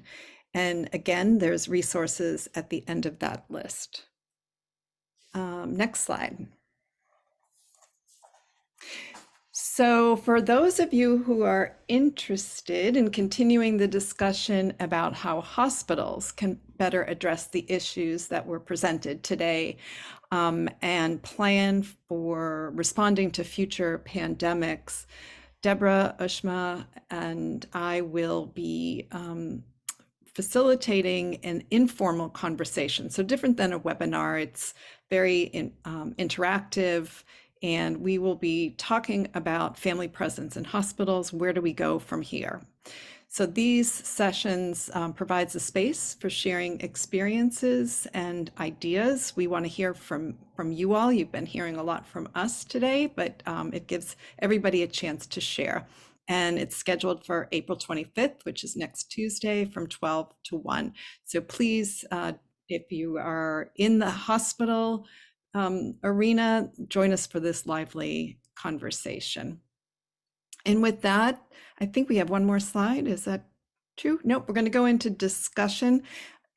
And again, there's resources at the end of that list. Next slide. So for those of you who are interested in continuing the discussion about how hospitals can better address the issues that were presented today and plan for responding to future pandemics, Deborah, Ushma, and I will be facilitating an informal conversation. So different than a webinar, it's very interactive. And we will be talking about family presence in hospitals. Where do we go from here? So these sessions provides a space for sharing experiences and ideas. We want to hear from you all. You've been hearing a lot from us today, but it gives everybody a chance to share. And it's scheduled for April 25th, which is next Tuesday from 12 to 1. So please, if you are in the hospital arena, join us for this lively conversation. And with that, I think we have one more slide. Is that true? Nope, we're going to go into discussion.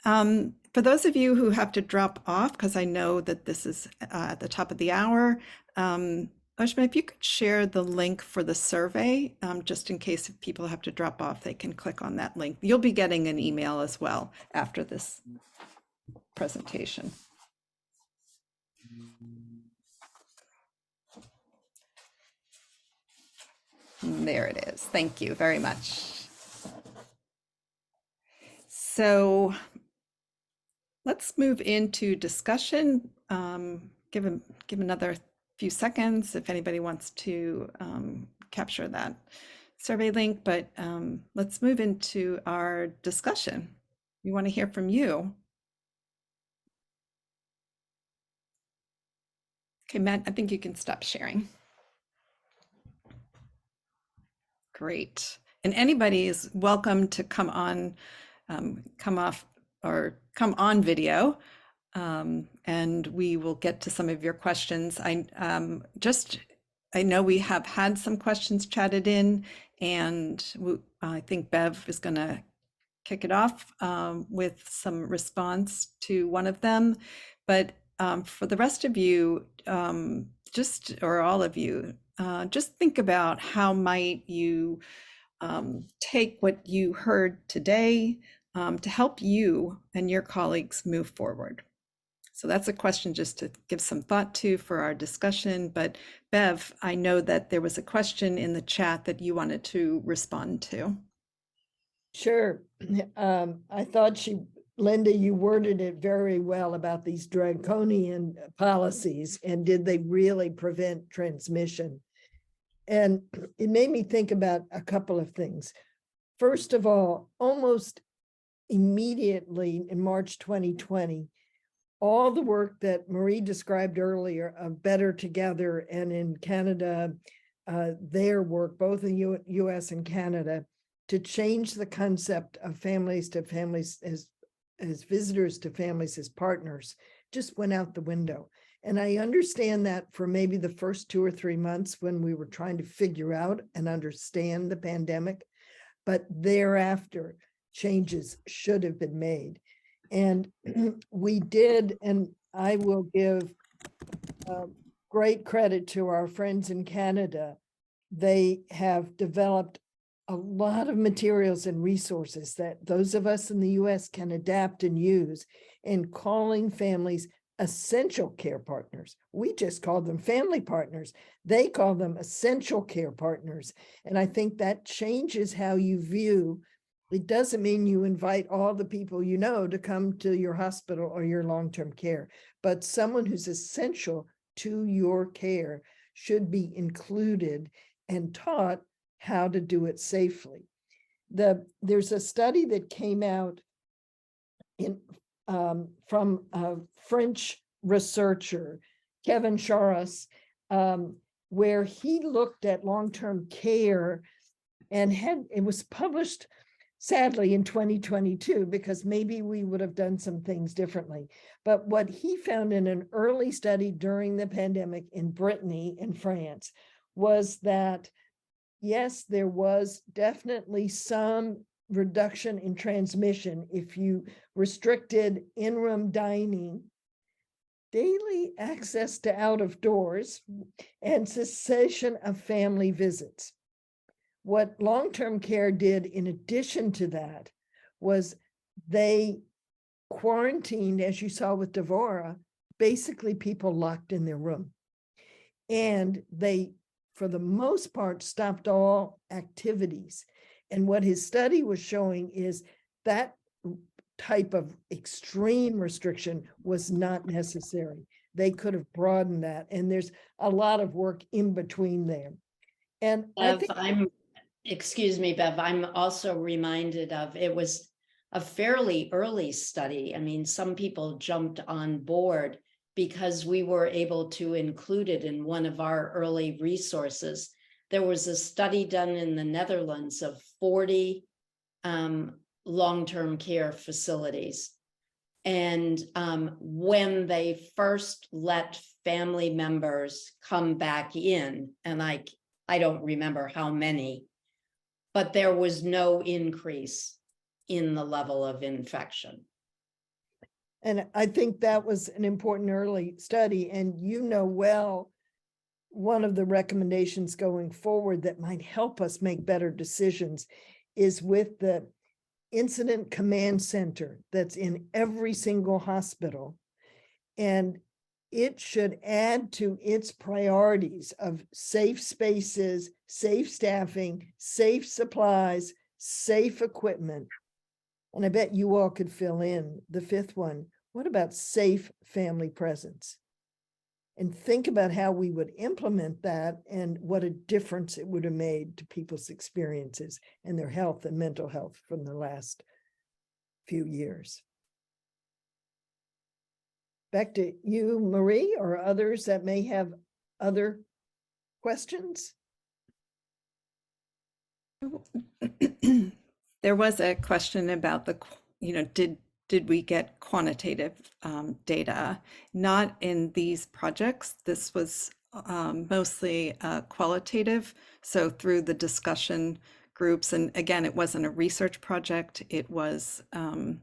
For those of you who have to drop off, because I know that this is at the top of the hour, Ushma, if you could share the link for the survey, just in case if people have to drop off, they can click on that link. You'll be getting an email as well after this presentation. There it is. Thank you very much. So let's move into discussion. Give another few seconds if anybody wants to capture that survey link, but let's move into our discussion. We want to hear from you. Okay, Matt, I think you can stop sharing. Great. And anybody is welcome to come on video, and we will get to some of your questions. I know we have had some questions chatted in, and I think Bev is going to kick it off with some response to one of them. But for the rest of you, or all of you, just think about how might you take what you heard today to help you and your colleagues move forward. So that's a question just to give some thought to for our discussion. But Bev, I know that there was a question in the chat that you wanted to respond to. Sure. I thought Linda, you worded it very well about these draconian policies and did they really prevent transmission? And it made me think about a couple of things. First of all, almost immediately in March 2020, all the work that Marie described earlier of Better Together, and in Canada, their work, both in US and Canada, to change the concept of families to families as visitors to families as partners, just went out the window. And I understand that for maybe the first 2 or 3 months when we were trying to figure out and understand the pandemic, but thereafter, changes should have been made. And we did, and I will give great credit to our friends in Canada. They have developed a lot of materials and resources that those of us in the US can adapt and use, in calling families essential care partners. We just call them family partners. They call them essential care partners. And I think that changes how you view. It doesn't mean you invite all the people you know to come to your hospital or your long-term care, but someone who's essential to your care should be included and taught how to do it safely. There's a study that came out from a French researcher, Kevin Charras, where he looked at long-term care, and it was published sadly in 2022, because maybe we would have done some things differently. But what he found in an early study during the pandemic in Brittany in France was that, yes, there was definitely some reduction in transmission if you restricted in-room dining, daily access to out of doors, and cessation of family visits. What long-term care did in addition to that was they quarantined, as you saw with Devora, basically people locked in their room. And they, for the most part, stopped all activities. And what his study was showing is that type of extreme restriction was not necessary. They could have broadened that. And there's a lot of work in between there. And I think excuse me, Bev, I'm also reminded of, it was a fairly early study. I mean, some people jumped on board because we were able to include it in one of our early resources. There was a study done in the Netherlands of 40 long-term care facilities. And when they first let family members come back in, and I don't remember how many, but there was no increase in the level of infection. And I think that was an important early study. And well, one of the recommendations going forward that might help us make better decisions is with the incident command center that's in every single hospital. And it should add to its priorities of safe spaces, safe staffing, safe supplies, safe equipment. And I bet you all could fill in the fifth one. What about safe family presence? And think about how we would implement that and what a difference it would have made to people's experiences and their health and mental health from the last few years. Back to you, Marie, or others that may have other questions. There was a question about did we get quantitative data? Not in these projects. This was mostly qualitative. So through the discussion groups, and again, it wasn't a research project. It was an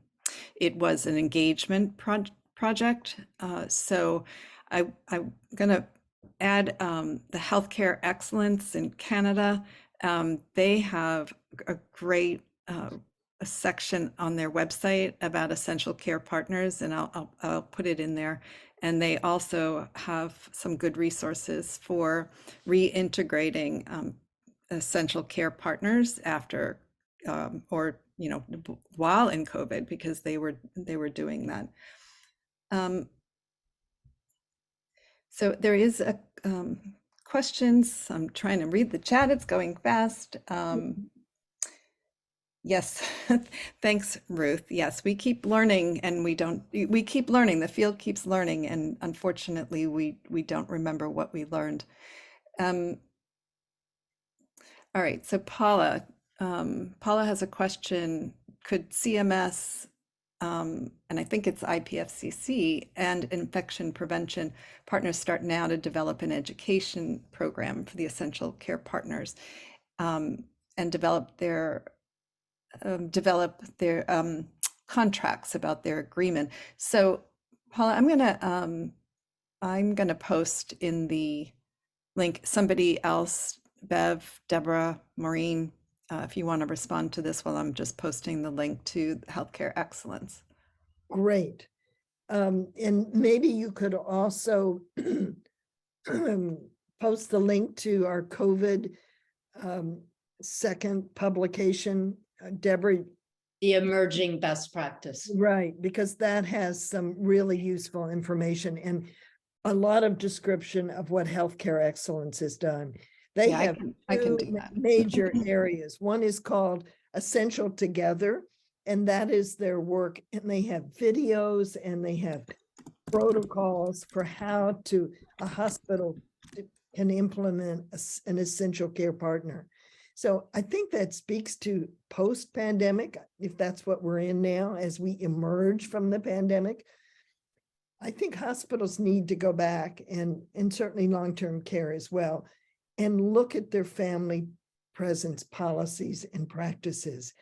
engagement project. So I'm going to add the healthcare excellence in Canada. They have a great a section on their website about essential care partners, and I'll put it in there. And they also have some good resources for reintegrating essential care partners after while in COVID, because they were doing that. So there is a questions. I'm trying to read the chat. It's going fast. Yes, thanks, Ruth. Yes, we keep learning and we keep learning. The field keeps learning, and unfortunately, we don't remember what we learned. Um, all right, so Paula has a question. Could CMS, and I think it's IPFCC and infection prevention partners start now to develop an education program for the essential care partners, and develop their contracts about their agreement. So, Paula, I'm gonna post in the link. Somebody else, Bev, Deborah, Maureen, if you want to respond to this while I'm just posting the link to healthcare excellence. Great. And maybe you could also post the link to our COVID second publication, Deborah. The emerging best practice. Right, because that has some really useful information and a lot of description of what healthcare excellence has done. They Yeah, have I can do two that. major areas. One is called Essential Together, and that is their work. And they have videos and they have protocols for how a hospital can implement an essential care partner. So I think that speaks to post-pandemic, if that's what we're in now, as we emerge from the pandemic. I think hospitals need to go back and certainly long-term care as well, and look at their family presence policies and practices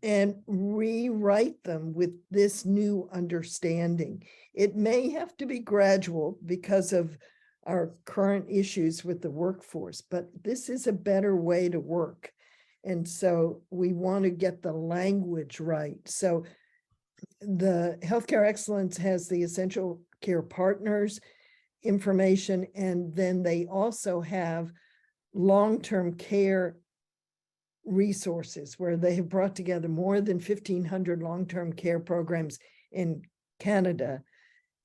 and rewrite them with this new understanding. It may have to be gradual because of our current issues with the workforce, but this is a better way to work. And so we want to get the language right. So the healthcare excellence has the essential care partners information, and then they also have long-term care resources where they have brought together more than 1,500 long-term care programs in Canada,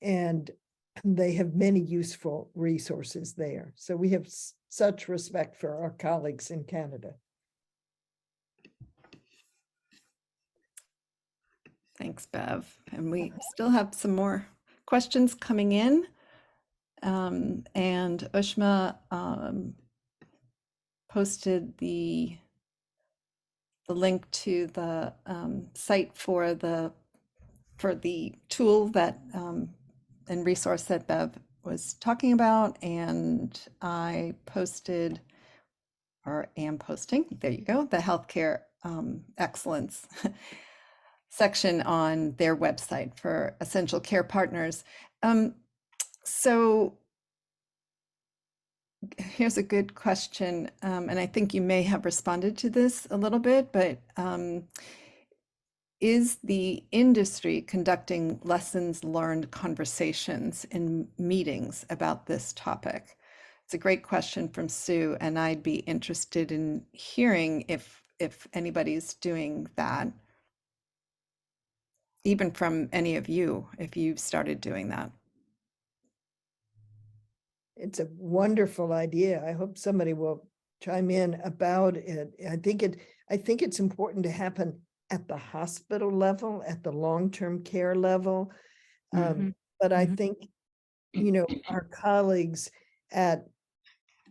and they have many useful resources there. So we have such respect for our colleagues in Canada. Thanks, Bev. And we still have some more questions coming in. And Ushma posted the link to the site for the tool that and resource that Bev was talking about, and I posted, or am posting, there you go, the healthcare excellence section on their website for essential care partners. So here's a good question, and I think you may have responded to this a little bit, but is the industry conducting lessons learned conversations in meetings about this topic? It's a great question from Sue, and I'd be interested in hearing if anybody's doing that, even from any of you, if you've started doing that. It's a wonderful idea. I hope somebody will chime in about it. I think it's important to happen at the hospital level, at the long-term care level. But I think, our colleagues at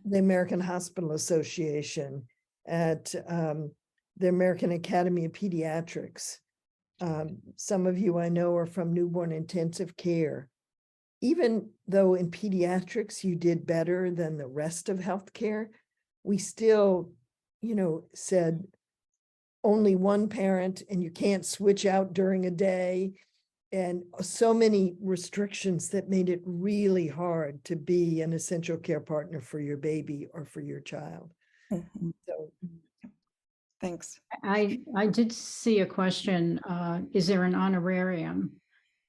the American Hospital Association, at the American Academy of Pediatrics, some of you I know are from newborn intensive care. Even though in pediatrics you did better than the rest of healthcare, we still, said only one parent and you can't switch out during a day, and so many restrictions that made it really hard to be an essential care partner for your baby or for your child. Mm-hmm. So Thanks. I did see a question, is there an honorarium?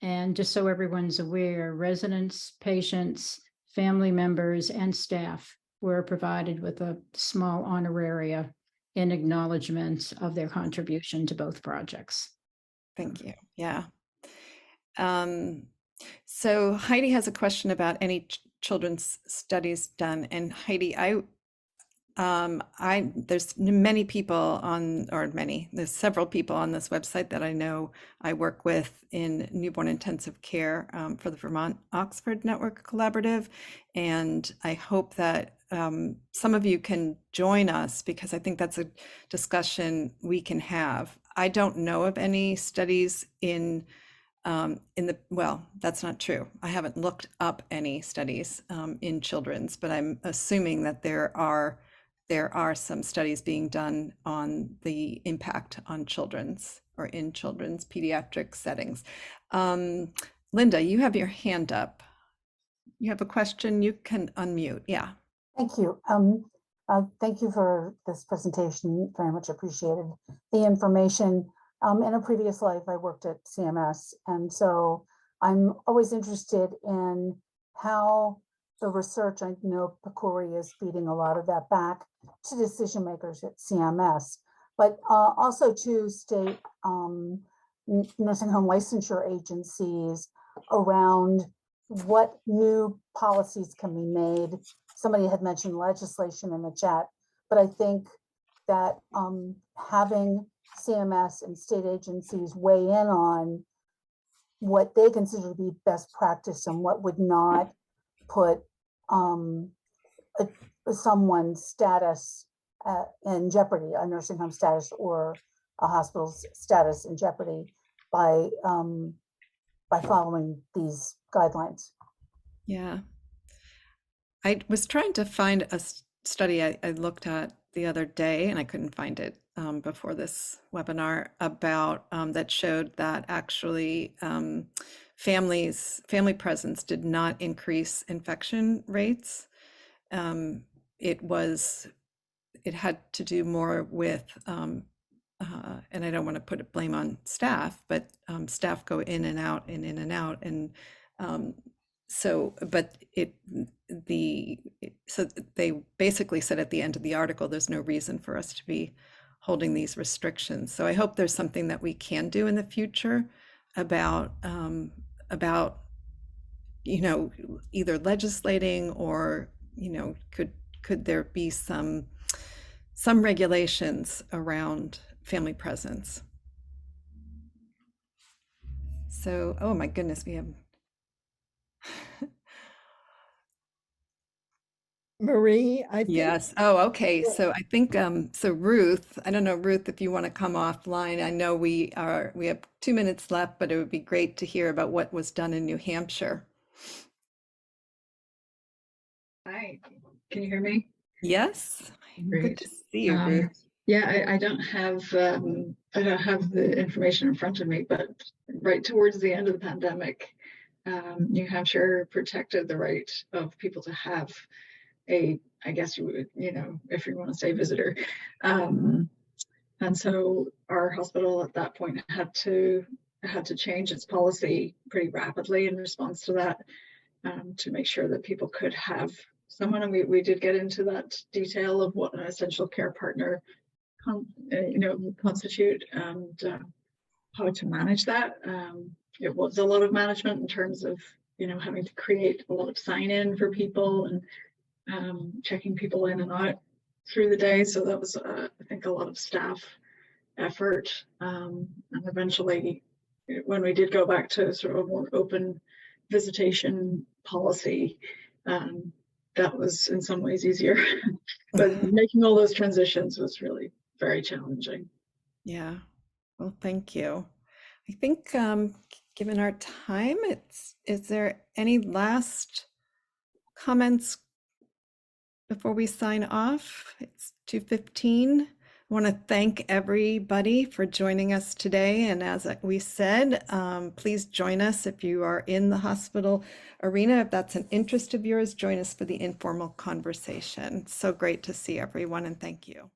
And just so everyone's aware, residents, patients, family members, and staff were provided with a small honoraria in acknowledgement of their contribution to both projects. Thank you. Yeah. So Heidi has a question about any children's studies done. And Heidi, There's many people on, or many, there's several people on this website that I know I work with in newborn intensive care for the Vermont Oxford Network Collaborative. And I hope that some of you can join us because I think that's a discussion we can have. I don't know of any studies in the, well, that's not true. I haven't looked up any studies in children's, but I'm assuming that there are some studies being done on the impact on children's or in children's pediatric settings. Linda, you have your hand up. You have a question, you can unmute. Yeah. Thank you. Thank you for this presentation. Very much appreciated the information. In a previous life, I worked at CMS, and so I'm always interested in how the research, I know PCORI is feeding a lot of that back to decision makers at CMS, but also to state nursing home licensure agencies around what new policies can be made. Somebody had mentioned legislation in the chat, but I think that having CMS and state agencies weigh in on what they consider to be best practice and what would not put someone's status in jeopardy, a nursing home status or a hospital's status in jeopardy by following these guidelines. Yeah. I was trying to find a study I looked at the other day, and I couldn't find it before this webinar, about that showed that actually family presence did not increase infection rates. It had to do more with, and I don't want to put blame on staff, but staff go in and out and in and out, and so they basically said at the end of the article, there's no reason for us to be holding these restrictions. So I hope there's something that we can do in the future about either legislating or could there be some regulations around family presence. So, oh my goodness, we have Marie, I think. Yes. Oh, okay. So I think so Ruth, I don't know, Ruth, if you want to come offline. I know we have 2 minutes left, but it would be great to hear about what was done in New Hampshire. Hi, can you hear me? Yes. Good Great. to see you, Ruth. Yeah, I don't have the information in front of me, but right towards the end of the pandemic, New Hampshire protected the right of people to have I guess you would, if you want to say visitor. And so our hospital at that point had to change its policy pretty rapidly in response to that, to make sure that people could have someone. And we did get into that detail of what an essential care partner constitute and how to manage that. It was a lot of management in terms of having to create a lot of sign-in for people and checking people in and out through the day. So that was I think a lot of staff effort, and eventually when we did go back to sort of a more open visitation policy, that was in some ways easier. But making all those transitions was really very challenging. Yeah. Well, thank you. I think given our time, is there any last comments before we sign off? It's 2:15. I want to thank everybody for joining us today. And as we said, please join us if you are in the hospital arena. If that's an interest of yours, join us for the informal conversation. So great to see everyone, and thank you.